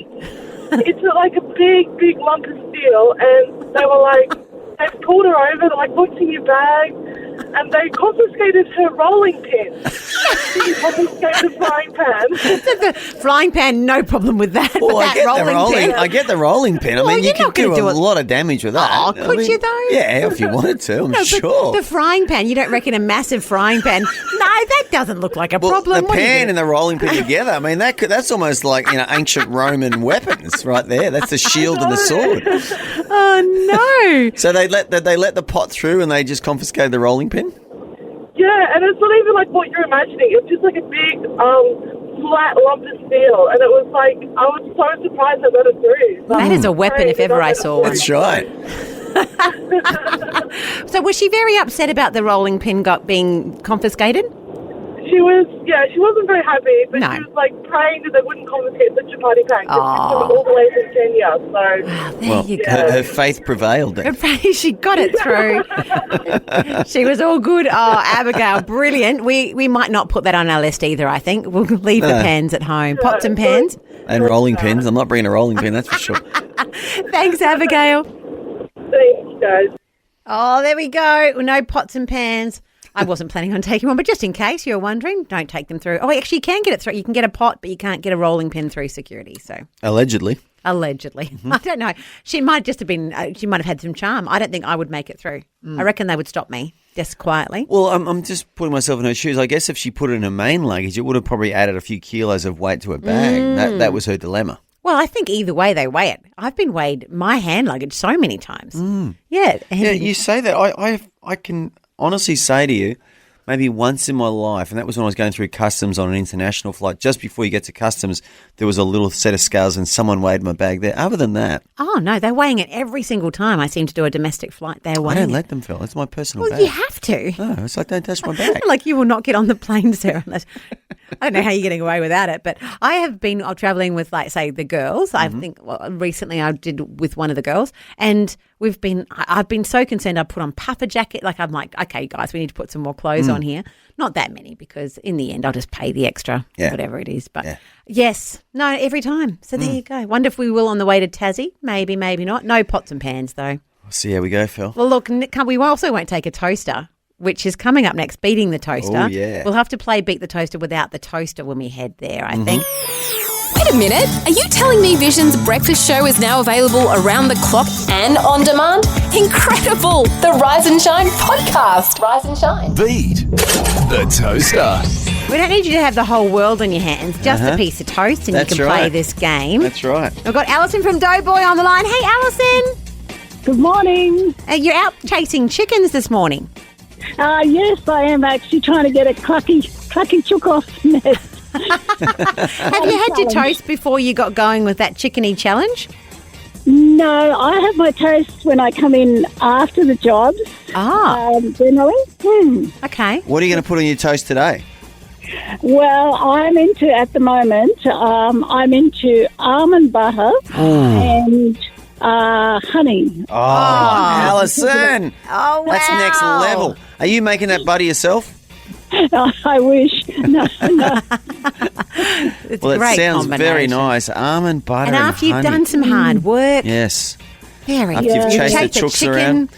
It's like a big lump of steel, and they were like, they pulled her over, they're like, what's in your bag? And they confiscated her rolling pin. She confiscated the frying pan. The frying pan, no problem with that. Well, but I get the rolling pin. I mean, you could do a lot of damage with that. Oh, could you though? Yeah, if you wanted to, I'm sure. The frying pan, you don't reckon a massive frying pan? No, that doesn't look like a problem. The pan and the rolling pin together, I mean, that's almost like, ancient Roman weapons right there. That's the shield and the sword. Oh, no. So they let the pot through and they just confiscated the rolling pin? Yeah, and it's not even like what you're imagining. It's just like a big, flat lump of steel. And it was like, I was so surprised I got it through. That is a weapon if ever I saw one. That's right. So was she very upset about the rolling pin being confiscated? She wasn't very happy, but she was like praying that they wouldn't confiscate the chapati pan because she's come all the way from Kenya. So, her faith prevailed then. She got it through. She was all good. Oh, Abigail, brilliant. We might not put that on our list either, I think. We'll leave the pans at home. Pots and pans. And rolling pins. I'm not bringing a rolling pin, that's for sure. Thanks, Abigail. Thanks, guys. Oh, there we go. No pots and pans. I wasn't planning on taking one, but just in case you're wondering, don't take them through. Oh, actually, you can get it through. You can get a pot, but you can't get a rolling pin through security. So Allegedly. Mm-hmm. I don't know. She might just have been. She might have had some charm. I don't think I would make it through. I reckon they would stop me just quietly. Well, I'm just putting myself in her shoes. I guess if she put it in her main luggage, it would have probably added a few kilos of weight to her bag. That was her dilemma. Well, I think either way they weigh it. I've been weighed my hand luggage so many times. Yeah. Yeah, you say that. I can honestly say to you, maybe once in my life, and that was when I was going through customs on an international flight. Just before you get to customs, there was a little set of scales and someone weighed my bag there. Other than that... Oh, no, they're weighing it every single time I seem to do a domestic flight. They're weighing I don't let them, Phil. It's my personal bag. Well, you have to. No, it's like, don't touch my bag. Like you will not get on the plane, Sarah, unless... I don't know how you're getting away without it, but I have been traveling with, like, say, the girls. I think recently I did with one of the girls, and I've been so concerned I put on puffer jacket. Like, I'm like, okay, guys, we need to put some more clothes on here. Not that many, because in the end I'll just pay the extra, whatever it is. But yes, no, every time. So there you go. Wonder if we will on the way to Tassie. Maybe, maybe not. No pots and pans, though. We'll see how we go, Phil. Well, look, we also won't take a toaster, which is coming up next, beating the toaster. Oh, yeah. We'll have to play Beat the Toaster without the toaster when we head there, I think. Wait a minute. Are you telling me Vision's breakfast show is now available around the clock and on demand? Incredible! The Rise and Shine podcast. Rise and Shine. Beat the toaster. We don't need you to have the whole world in your hands, just a piece of toast, and That's you can right. play this game. That's right. We've got Alison from Doughboy on the line. Hey, Alison. Good morning. You're out chasing chickens this morning. Yes, I am actually trying to get a clucky chook off the nest. Have you had your toast before you got going with that chickeny challenge? No, I have my toast when I come in after the jobs. Generally. Okay. What are you going to put on your toast today? Well, I'm into, at the moment, I'm into almond butter and honey. Oh, Alison. Oh, wow. That's next level. Are you making that butter yourself? I wish. No. It's Well, a it great sounds very combination. nice. Almond butter And after and you've honey. done some hard work. Yes. Very After you've good. chased the Chase chooks chicken. around.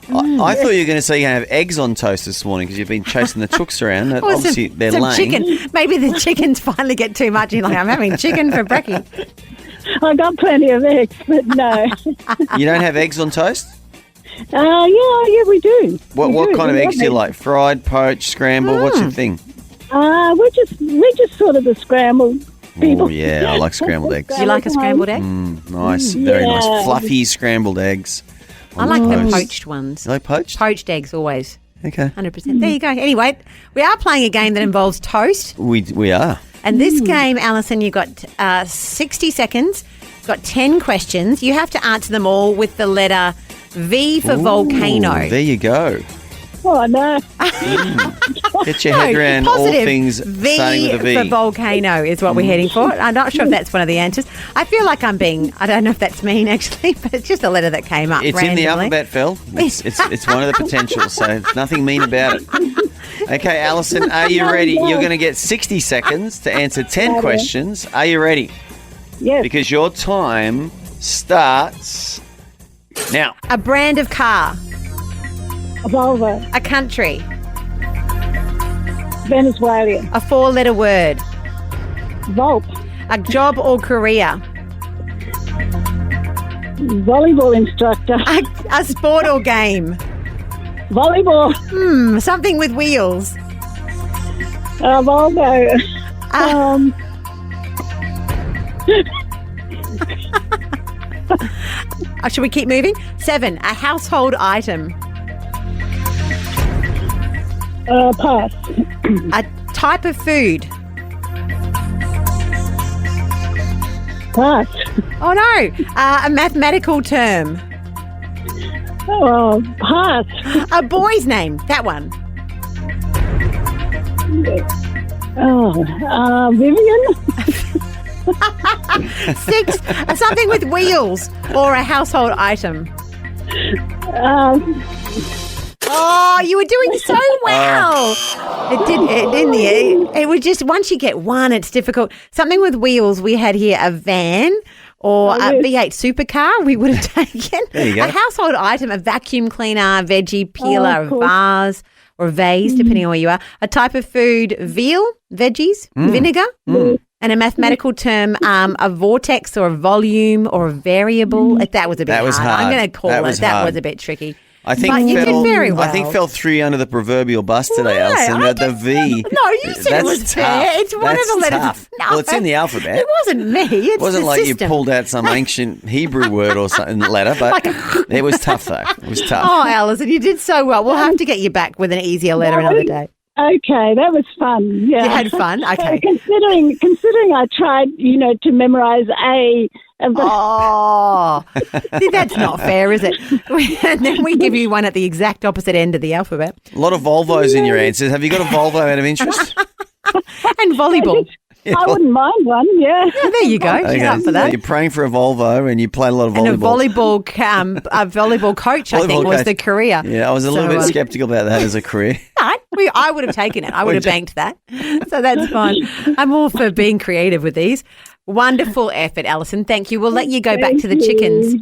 I thought you were going to say you're going to have eggs on toast this morning because you've been chasing the chooks around. Obviously, they're laying. Chicken. Maybe the chickens finally get too much. You're like, I'm having chicken for brekkie. I got plenty of eggs, but no. You don't have eggs on toast? Yeah, we do. What kind of eggs do you like? Fried, poached, scrambled? What's your thing? We're just sort of the scrambled people. Oh, yeah, I like scrambled eggs. Do you like a scrambled egg? Nice, very nice. Fluffy scrambled eggs. I like the poached ones. You like poached? Poached eggs always. Okay. 100%. There you go. Anyway, we are playing a game that involves toast. We are. And this game, Alison, you've got 60 seconds. You've got 10 questions. You have to answer them all with the letter V for volcano. There you go. Oh, no. Get your head around all things starting with a V. V for volcano is what we're heading for. I'm not sure if that's one of the answers. I feel like I don't know if that's mean actually, but it's just a letter that came up It's randomly. in the alphabet, Phil. It's one of the potentials, so there's nothing mean about it. Okay, Alison, are you ready? You're going to get 60 seconds to answer 10 questions. Are you ready? Yes. Because your time starts now. A brand of car. A Volvo. A country. Venezuela. A 4-letter word. Volt. A job or career. Volleyball instructor. A sport or game. Volleyball. Something with wheels. Volvo. Should we keep moving? 7. A household item. Pass. A type of food. Pass. Oh, no. A mathematical term. Oh, pass. A boy's name. That one. Vivian. 6. Something with wheels or a household item. Oh, you were doing so well. It was just, once you get one, it's difficult. Something with wheels, we had here a van or a V8 supercar we would have taken. There you go. A household item, a vacuum cleaner, veggie peeler, a vase or a vase, depending on where you are. A type of food, veal, veggies, vinegar. And a mathematical term, a vortex or a volume or a variable. That was a bit hard. I'm going to call that was a bit tricky. I think but you did very well. I think fell 3 under the proverbial bus today, Alison. The V. No, you said it was fair. It's one of the letters. Tough. No, well, it's in the alphabet. It wasn't me. It wasn't like you pulled out some ancient Hebrew word or something letter, but it was tough though. It was tough. Oh, Alison, you did so well. We'll have to get you back with an easier letter another day. Okay, that was fun. Yeah, you had fun. Okay, considering I tried, to memorize A. See, that's not fair, is it? And then we give you one at the exact opposite end of the alphabet. A lot of Volvos in your answers. Have you got a Volvo out of interest? And volleyball. I wouldn't mind one, yeah. There you go. Okay, She's up for that. So you're praying for a Volvo and you play a lot of volleyball. And a volleyball coach, I think, was the career. Yeah, I was a little bit sceptical about that as a career. I would have taken it. I would have banked that. So that's fine. I'm all for being creative with these. Wonderful effort, Alison. Thank you. We'll let you go back to the chickens.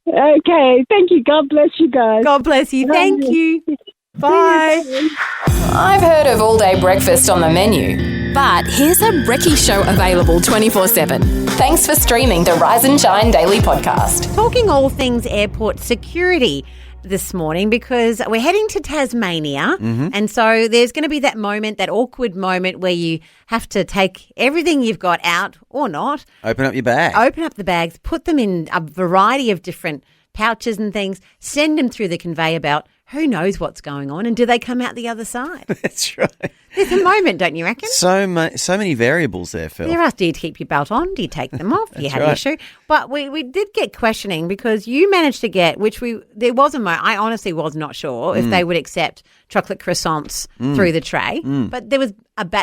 Okay. Thank you. God bless you guys. God bless you. Thank you. Bye. I've heard of all-day breakfast on the menu, but here's a brekkie show available 24/7. Thanks for streaming the Rise and Shine Daily Podcast. Talking all things airport security this morning because we're heading to Tasmania, and so there's going to be that moment, that awkward moment where you have to take everything you've got out or not. Open up your bag. Open up the bags, put them in a variety of different pouches and things, send them through the conveyor belt. Who knows what's going on, and do they come out the other side? That's right. There's a moment, don't you reckon? So many variables there, Phil. There are. Do you keep your belt on? Do you take them off? Do you have your shoe? But we did get questioning because you managed to get, there was a moment, I honestly was not sure if they would accept chocolate croissants through the tray, but there was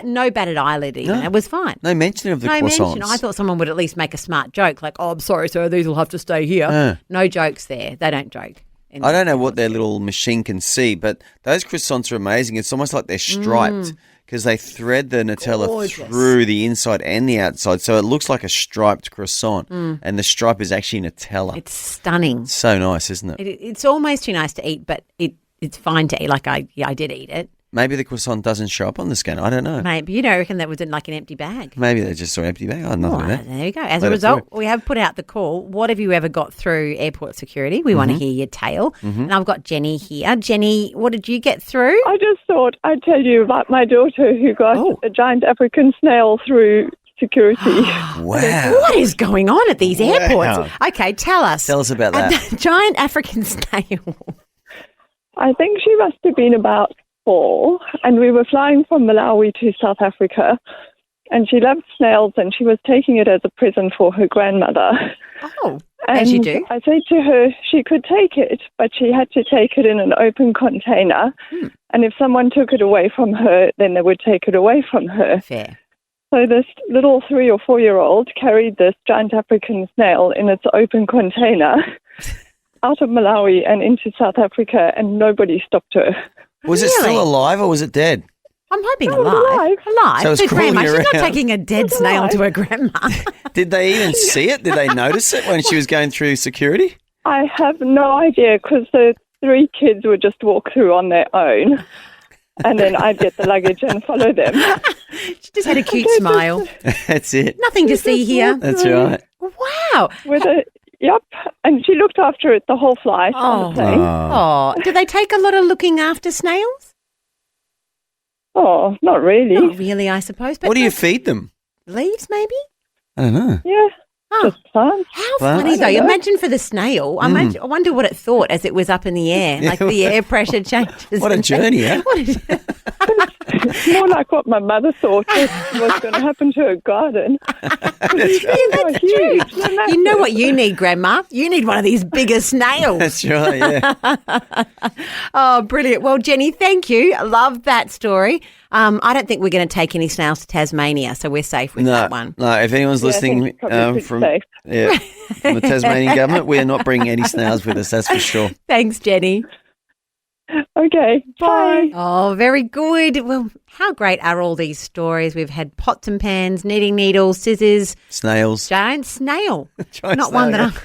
no batted eyelid even. It was fine. No mention of the croissants. No mention. I thought someone would at least make a smart joke like, oh, I'm sorry, sir, these will have to stay here. No jokes there. They don't joke. I don't know what their little machine can see, but those croissants are amazing. It's almost like they're striped because they thread the Nutella Gorgeous. through the inside and the outside, so it looks like a striped croissant, and the stripe is actually Nutella. It's stunning. So nice, isn't it? It's almost too nice to eat, but it's fine to eat. Like I did eat it. Maybe the croissant doesn't show up on the scanner. I don't know. Maybe you don't reckon that was in like an empty bag. Maybe they just saw an empty bag. Oh, nothing in there. There you go. As a result, we have put out the call. What have you ever got through airport security? We want to hear your tale. And I've got Jenny here. Jenny, what did you get through? I just thought I'd tell you about my daughter who got a giant African snail through security. Wow. What is going on at these airports? Okay, tell us. Tell us about that. A giant African snail. I think she must have been about 4, and we were flying from Malawi to South Africa, and she loved snails, and she was taking it as a present for her grandmother. Oh, and as you do. I said to her she could take it, but she had to take it in an open container, and if someone took it away from her, then they would take it away from her. Fair. So this little 3 or 4-year-old carried this giant African snail in its open container out of Malawi and into South Africa, and nobody stopped her. Was it still alive or was it dead? I'm hoping alive. Alive. So it's to grandma. crawling She's not around. taking a dead snail to her grandma. Did they even see it? Did they notice it when she was going through security? I have no idea because the 3 kids would just walk through on their own, and then I'd get the luggage and follow them. She just had a cute smile. That's it. Nothing to see here. That's right. Wow. Yep, and she looked after it the whole flight on the plane. Oh, do they take a lot of looking after snails? Oh, not really. Not really, I suppose. But What do you feed them? leaves, maybe? I don't know. Yeah, just plants. How Plants. funny, though. Imagine for the snail. I wonder what it thought as it was up in the air. Like the air pressure changes. What a journey, eh? More like what my mother thought was going to happen to her garden. That's right. That's true. You know what you need, Grandma? You need one of these bigger snails. That's right, yeah. Oh, brilliant. Well, Jenny, thank you. I love that story. I don't think we're going to take any snails to Tasmania, so we're safe with that one. No, if anyone's listening from the Tasmanian government, we're not bringing any snails with us, that's for sure. Thanks, Jenny. Okay, bye. Oh, very good. Well, how great are all these stories? We've had pots and pans, knitting needles, scissors. Snails. Giant snail. Giant Not snail, one that yeah.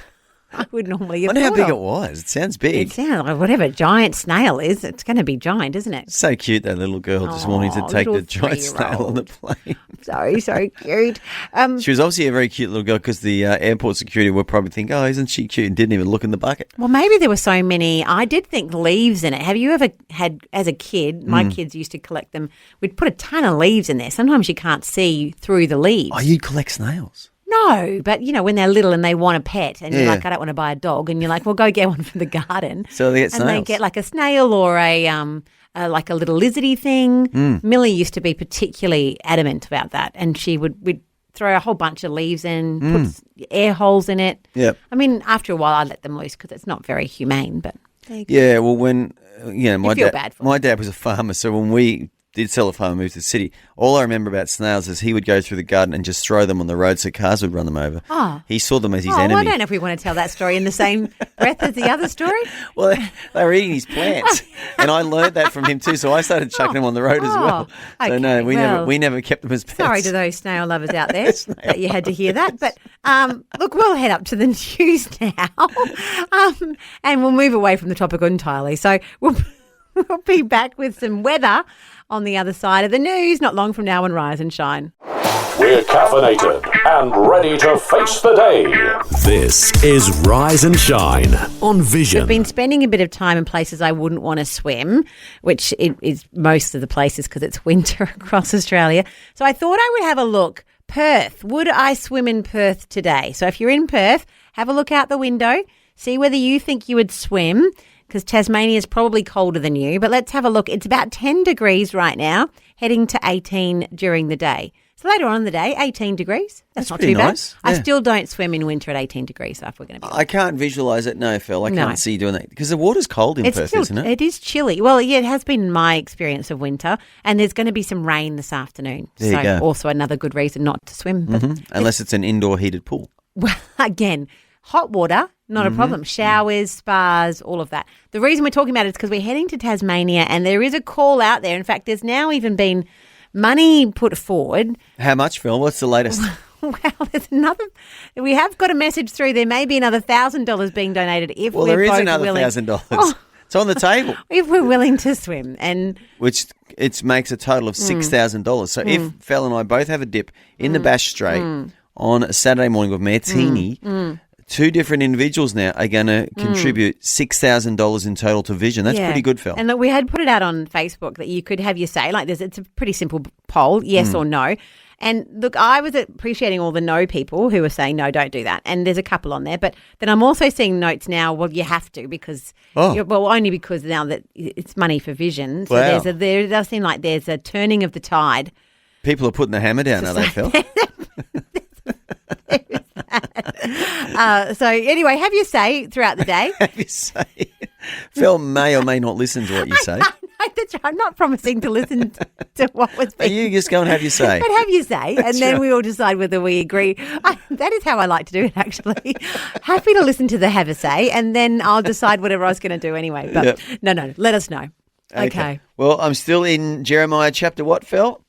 I would normally I have wonder how thought big of. it was. It sounds big. It sounds like whatever giant snail is, it's going to be giant, isn't it? So cute, that little girl this morning to take little the giant snail on the plane. So cute. She was obviously a very cute little girl because the airport security would probably think, oh, isn't she cute? And didn't even look in the bucket. Well, maybe there were so many. I did think leaves in it. Have you ever had, as a kid, my kids used to collect them. We'd put a ton of leaves in there. Sometimes you can't see through the leaves. Oh, you collect snails? No, but, you know, when they're little and they want a pet and you're Yeah. like, I don't want to buy a dog. And you're like, well, go get one from the garden. So they get And snails. they get like a snail or like a little lizardy thing. Millie used to be particularly adamant about that. And we'd throw a whole bunch of leaves in, put air holes in it. Yep. I mean, after a while, I let them loose because it's not very humane. But there you go. Yeah, well, when my feel dad, bad for my dad was a farmer, so when we did sell a farm and moved to the city, all I remember about snails is he would go through the garden and just throw them on the road so cars would run them over. Oh. He saw them as his Well, enemy. I don't know if we want to tell that story in the same breath as the other story. Well, they were eating his plants, and I learned that from him too. So I started chucking them on the road as well. So no, we never kept them as pets. Sorry to those snail lovers out there that you had to hear that. But look, we'll head up to the news now, and we'll move away from the topic entirely. So we'll be back with some weather on the other side of the news not long from now on Rise and Shine. We're caffeinated and ready to face the day. This is Rise and Shine on Vision. I've been spending a bit of time in places I wouldn't want to swim, which it is most of the places because it's winter across Australia. So I thought I would have a look. Perth. Would I swim in Perth today? So if you're in Perth, have a look out the window, see whether you think you would swim, because Tasmania is probably colder than you. But let's have a look. It's about 10 degrees right now, heading to 18 during the day. So later on in the day, 18 degrees. That's not pretty too nice. bad. Yeah. I still don't swim in winter at 18 degrees, so if we're going to be I can't visualise it, no, Phil. I can't see you doing that. Because the water's cold in Perth, isn't it? It is chilly. Well, yeah, it has been my experience of winter, and there's going to be some rain this afternoon. There you go. Also another good reason not to swim. But Unless it's an indoor heated pool. well, again, hot water, not a problem. Showers, spas, all of that. The reason we're talking about it is because we're heading to Tasmania, and there is a call out there. In fact, there's now even been money put forward. How much, Phil? What's the latest? Well, there's another. We have got a message through. There may be another $1,000 being donated if Well, we're there is both another willing. $1,000. Oh. It's on the table. If we're willing to swim, and which it makes a total of $6,000. So if Fel and I both have a dip in the Bass Strait on a Saturday morning with Martini, two different individuals now are going to contribute $6,000 in total to Vision. That's pretty good, Fel. And look, we had put it out on Facebook that you could have your say. Like it's a pretty simple poll, yes or no. And look, I was appreciating all the no people who were saying, no, don't do that. And there's a couple on there. But then I'm also seeing notes now, well, you have to because, only because now that it's money for Vision. So there does seem like there's a turning of the tide. People are putting the hammer down, are they, Phil? So anyway, have your say throughout the day. Have your say. Phil may or may not listen to what you say. That's right. I'm not promising to listen to what was being. You just go and have your say. But have your say, and then we all decide whether we agree. That is how I like to do it, actually. Happy to listen to the have a say, and then I'll decide whatever I was going to do anyway. But no, let us know. Okay. Well, I'm still in Jeremiah chapter what, Phil?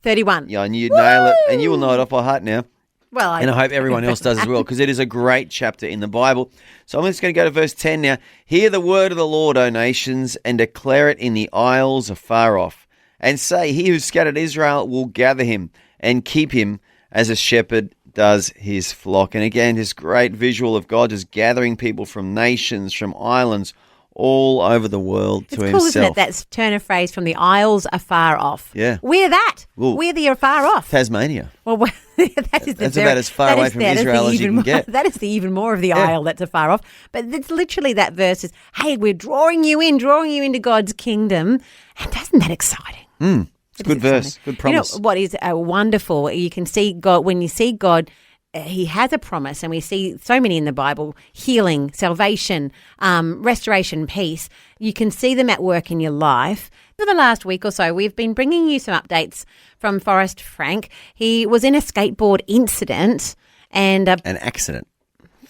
31. Yeah, I knew you'd nail it, and you will know it off by heart now. Well, and I hope everyone else does as well, because it is a great chapter in the Bible. So I'm just going to go to verse 10 now. Hear the word of the Lord, O nations, and declare it in the isles afar off. And say, he who scattered Israel will gather him and keep him as a shepherd does his flock. And again, this great visual of God just gathering people from nations, from islands, all over the world to himself. It's cool, isn't it? That's turn of phrase from the isles afar off. Yeah. We're that. Well, we're the afar off. Tasmania. Well, that's about as far away from Israel as you can get. That is the even more of the isle that's afar off. But it's literally that verse is, hey, we're drawing you into God's kingdom. And isn't that exciting? It's a good verse. Good promise. You know, what is wonderful, you can see God, when you see God, he has a promise, and we see so many in the Bible: healing, salvation, restoration, peace. You can see them at work in your life. For the last week or so, we've been bringing you some updates from Forrest Frank. He was in a skateboard incident and an accident.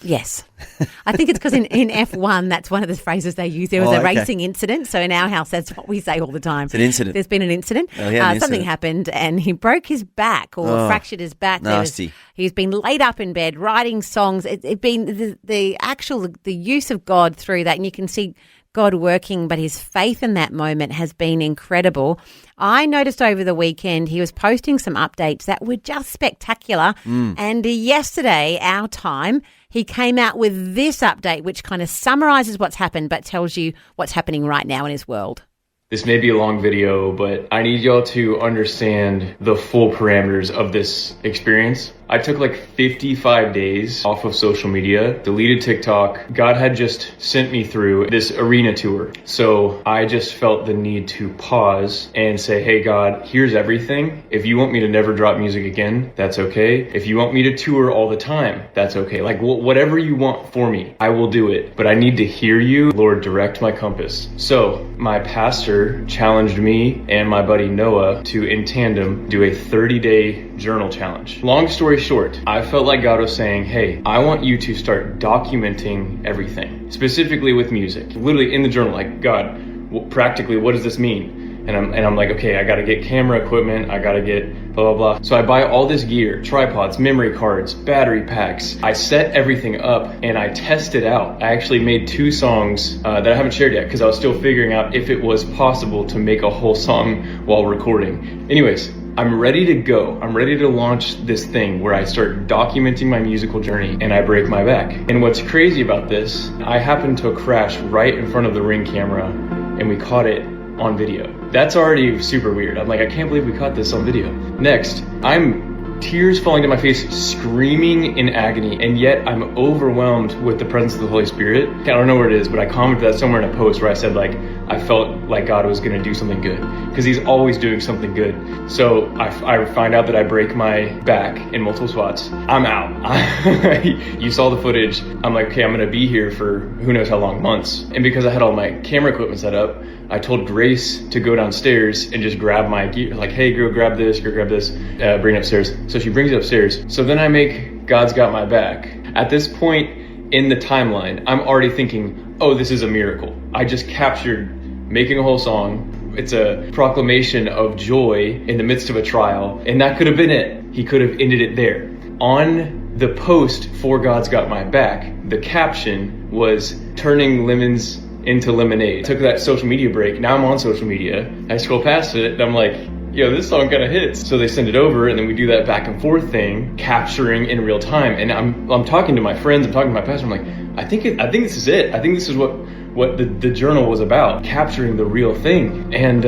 Yes. I think it's because in F1, that's one of the phrases they use. There was a racing incident. So in our house, that's what we say all the time. It's an incident. There's been an incident. Something happened and he broke his back or fractured his back. Nasty. He's been laid up in bed writing songs. It's been the use of God through that. And you can see God working, but his faith in that moment has been incredible. I noticed over the weekend he was posting some updates that were just spectacular. And yesterday, our time, he came out with this update, which kind of summarizes what's happened, but tells you what's happening right now in his world. This may be a long video, but I need y'all to understand the full parameters of this experience. I took like 55 days off of social media, deleted TikTok. God had just sent me through this arena tour. So I just felt the need to pause and say, hey God, here's everything. If you want me to never drop music again, that's okay. If you want me to tour all the time, that's okay. Like whatever you want for me, I will do it. But I need to hear you. Lord, direct my compass. So my pastor challenged me and my buddy Noah to, in tandem, do a 30-day journal challenge. Long story short, I felt like God was saying, hey, I want you to start documenting everything, specifically with music. Literally in the journal, like, God, practically, what does this mean? And I'm like, okay, I got to get camera equipment. I got to get blah, blah, blah. So I buy all this gear, tripods, memory cards, battery packs. I set everything up and I test it out. I actually made 2 songs that I haven't shared yet because I was still figuring out if it was possible to make a whole song while recording. Anyways, I'm ready to go. I'm ready to launch this thing where I start documenting my musical journey and I break my back. And what's crazy about this, I happened to crash right in front of the Ring camera and we caught it on video. That's already super weird. I'm like, I can't believe we caught this on video. Next, I'm tears falling to my face, screaming in agony, and yet I'm overwhelmed with the presence of the Holy Spirit. I don't know where it is, but I commented that somewhere in a post where I said, like, I felt like God was going to do something good, because he's always doing something good. So I find out that I break my back in multiple spots. I'm out. You saw the footage. I'm like, okay, I'm going to be here for who knows how long, months. And because I had all my camera equipment set up, I told Grace to go downstairs and just grab my gear. Like, hey, girl, grab this, bring it upstairs. So she brings it upstairs. So then I make God's Got My Back. At this point in the timeline, I'm already thinking, oh, this is a miracle. I just captured making a whole song, It's a proclamation of joy in the midst of a trial, and that could have been it. He could have ended it there. On the post for God's Got My Back, the caption was turning lemons into lemonade. Took that social media break. Now I'm on social media. I scroll past it and I'm like, yo, this song kind of hits. So they send it over, and then we do that back and forth thing, capturing in real time. And I'm talking to my friends, I'm talking to my pastor. I'm like, I think this is it. I think this is what the journal was about, capturing the real thing. And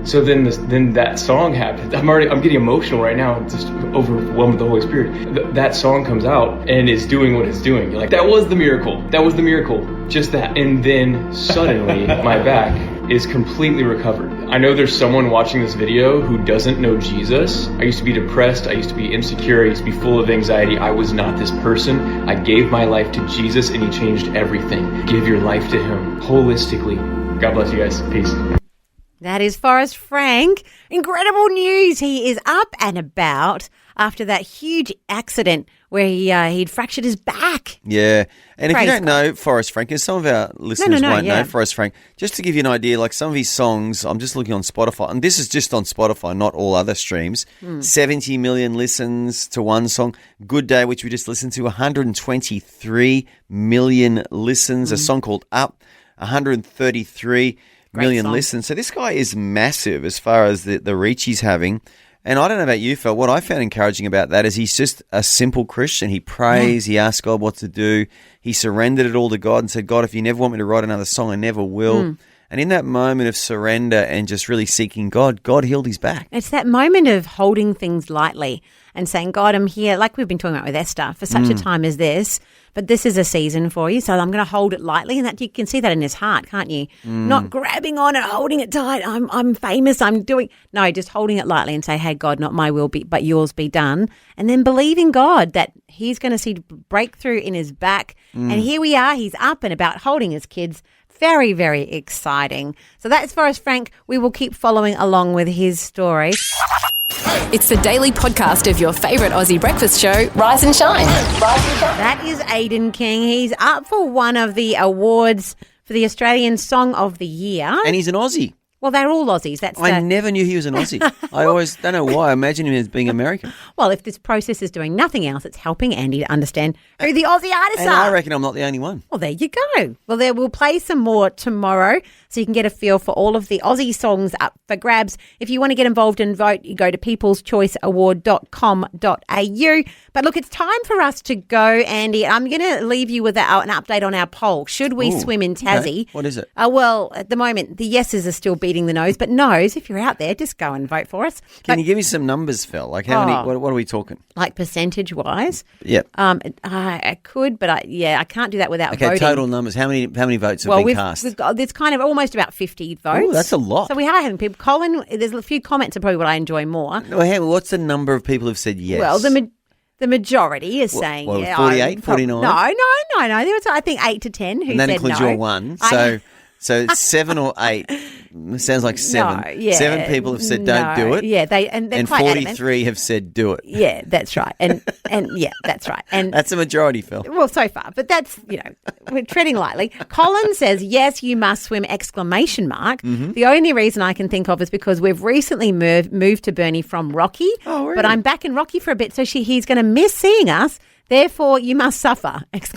so then that song happened. I'm getting emotional right now, just overwhelmed with the Holy Spirit. That song comes out and is doing what it's doing. You're like, that was the miracle. That was the miracle. Just that. And then suddenly my back is completely recovered. I know there's someone watching this video who doesn't know Jesus. I used to be depressed. I used to be insecure. I used to be full of anxiety. I was not this person. I gave my life to Jesus and he changed everything. Give your life to him holistically. God bless you guys. Peace. That is Forrest Frank. Incredible news. He is up and about after that huge accident where he'd fractured his back. Yeah. And Praise if you don't know Forrest Frank, because some of our listeners won't know Forrest Frank, just to give you an idea, like some of his songs, I'm just looking on Spotify, and this is just on Spotify, not all other streams, 70 million listens to one song. Good Day, which we just listened to, 123 million listens. A song called Up, 133 million listens. So this guy is massive as far as the reach he's having. And I don't know about you, Phil, what I found encouraging about that is he's just a simple Christian. He prays, he asks God what to do. He surrendered it all to God and said, God, if you never want me to write another song, I never will. And in that moment of surrender and just really seeking God, God healed his back. It's that moment of holding things lightly and saying, God, I'm here, like we've been talking about with Esther, for such a time as this. But this is a season for you, so I'm going to hold it lightly. And that you can see that in his heart, can't you? Not grabbing on it, holding it tight. I'm famous. I'm doing no, just holding it lightly and say, "Hey, God, not my will be, but yours be done." And then believing God that He's going to see breakthrough in his back. And here we are. He's up and about, holding his kids. Very, very exciting. So that's Forrest Frank. We will keep following along with his story. It's the daily podcast of your favourite Aussie breakfast show, Rise and Shine. That is Aidan King. He's up for one of the awards for the Australian Song of the Year. And he's an Aussie. Well, they're all Aussies. I never knew he was an Aussie. I always don't know why. I imagine him as being American. Well, if this process is doing nothing else, it's helping Andy to understand who the Aussie artists and are. I reckon I'm not the only one. Well, there you go. Well, we'll play some more tomorrow so you can get a feel for all of the Aussie songs up for grabs. If you want to get involved and vote, you go to peopleschoiceaward.com.au. But look, it's time for us to go, Andy. I'm going to leave you with an update on our poll. Should we swim in Tassie? Okay. What is it? Well, at the moment, the yeses are still beating the no's, but no's, if you're out there, just go and vote for us. Can you give me some numbers, Phil? Like how many? What are we talking? Like percentage-wise? Yep. I could, but I can't do that without voting. Okay, total numbers. How many votes have been cast? It's kind of almost about 50 votes. Oh, that's a lot. So we are having people. Colin, there's a few comments are probably what I enjoy more. Well, what's the number of people who've said yes? Well, the majority is saying 48, 49? No. There was, I think, 8 to 10 who said no. And that includes your one. So 7 or 8 sounds like 7. No, yeah, 7 people have said don't do it. Yeah, they're and quite 43 adamant. have said do it. Yeah, that's right. And yeah, that's right. And that's a majority, Phil. Well, so far, but that's we're treading lightly. Colin says yes, you must swim! ! The only reason I can think of is because we've recently moved to Burnie from Rocky. Oh, really? But I'm back in Rocky for a bit, so he's going to miss seeing us. Therefore, you must suffer! ! No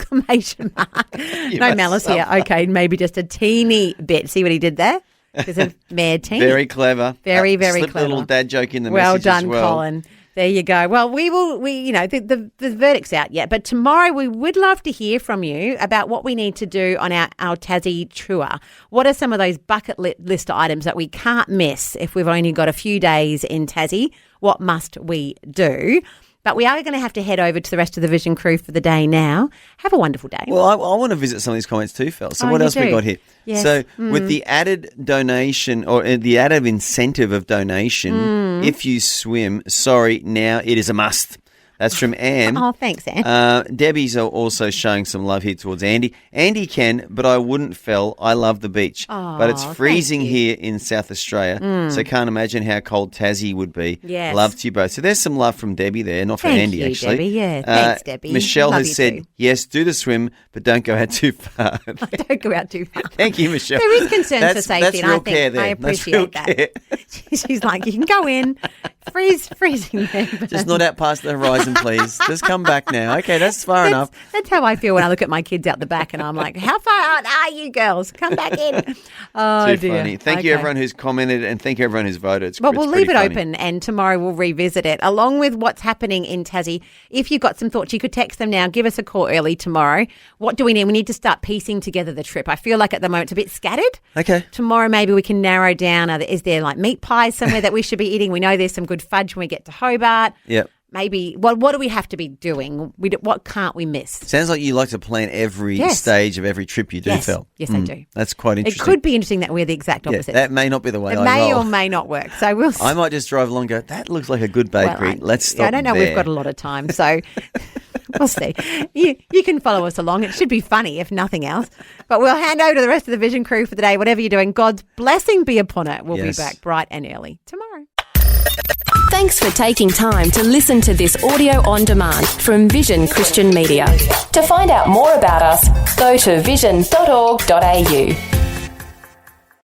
malice here. Okay, maybe just a teeny bit. See what he did there? Because of Mayor Teen. Very clever. Very, very clever. clever. A little dad joke in the well message done, as well. Colin. There you go. Well, the verdict's out yet, but tomorrow we would love to hear from you about what we need to do on our Tassie tour. What are some of those bucket list items that we can't miss if we've only got a few days in Tassie? What must we do? But we are going to have to head over to the rest of the Vision crew for the day now. Have a wonderful day. Well, I want to visit some of these comments too, Phil. So what else we got here? Yes. So with the added donation or the added incentive of donation, if you swim, now it is a must. That's from Anne. Oh, thanks, Anne. Debbie's also showing some love here towards Andy. Andy can, but I wouldn't, Fel. I love the beach. Oh, but it's freezing thank you. here in South Australia, so can't imagine how cold Tassie would be. Yes. Love to you both. So there's some love from Debbie there, not for Thank Andy, you, actually. Debbie. Yeah, thanks, Debbie. Michelle Love has you said, too. yes, do the swim, but don't go out too far. Don't go out too far. Thank you, Michelle. There is concern for safety, that's and real I think care there. I That's real appreciate that. She's like, you can go in, freezing there. but- Just not out past the horizon, please. Just come back now. Okay, that's far enough. That's how I feel when I look at my kids out the back, and I'm like, how far out are you girls? Come back in. Oh, Too dear. funny. Thank you, Okay. everyone who's commented, and thank you, everyone who's voted. Well, It's we'll leave pretty it funny. open, and tomorrow we'll revisit it, along with what's happening in Tassie. If you've got some thoughts, you could text them now. Give us a call early tomorrow. What do we need? We need to start piecing together the trip. I feel like at the moment it's a bit scattered. Okay. Tomorrow maybe we can narrow down. Is there like meat pies somewhere that we should be eating? We know there's some good fudge when we get to Hobart. Yep. Maybe what do we have to be doing? What can't we miss? Sounds like you like to plan every Yes. stage of every trip you do, Yes. Fel. Yes, I do. That's quite It interesting. could be interesting that we're the exact Yeah, opposite. that may not be the way It I may roll. or may not work. So we'll see. I might just drive along and go, that looks like a good bakery. Let's stop I don't know. there. We've got a lot of time, so we'll see. You can follow us along. It should be funny, if nothing else. But we'll hand over to the rest of the Vision crew for the day. Whatever you're doing, God's blessing be upon it. We'll Yes. be back bright and early tomorrow. Thanks for taking time to listen to this audio on demand from Vision Christian Media. To find out more about us, go to vision.org.au.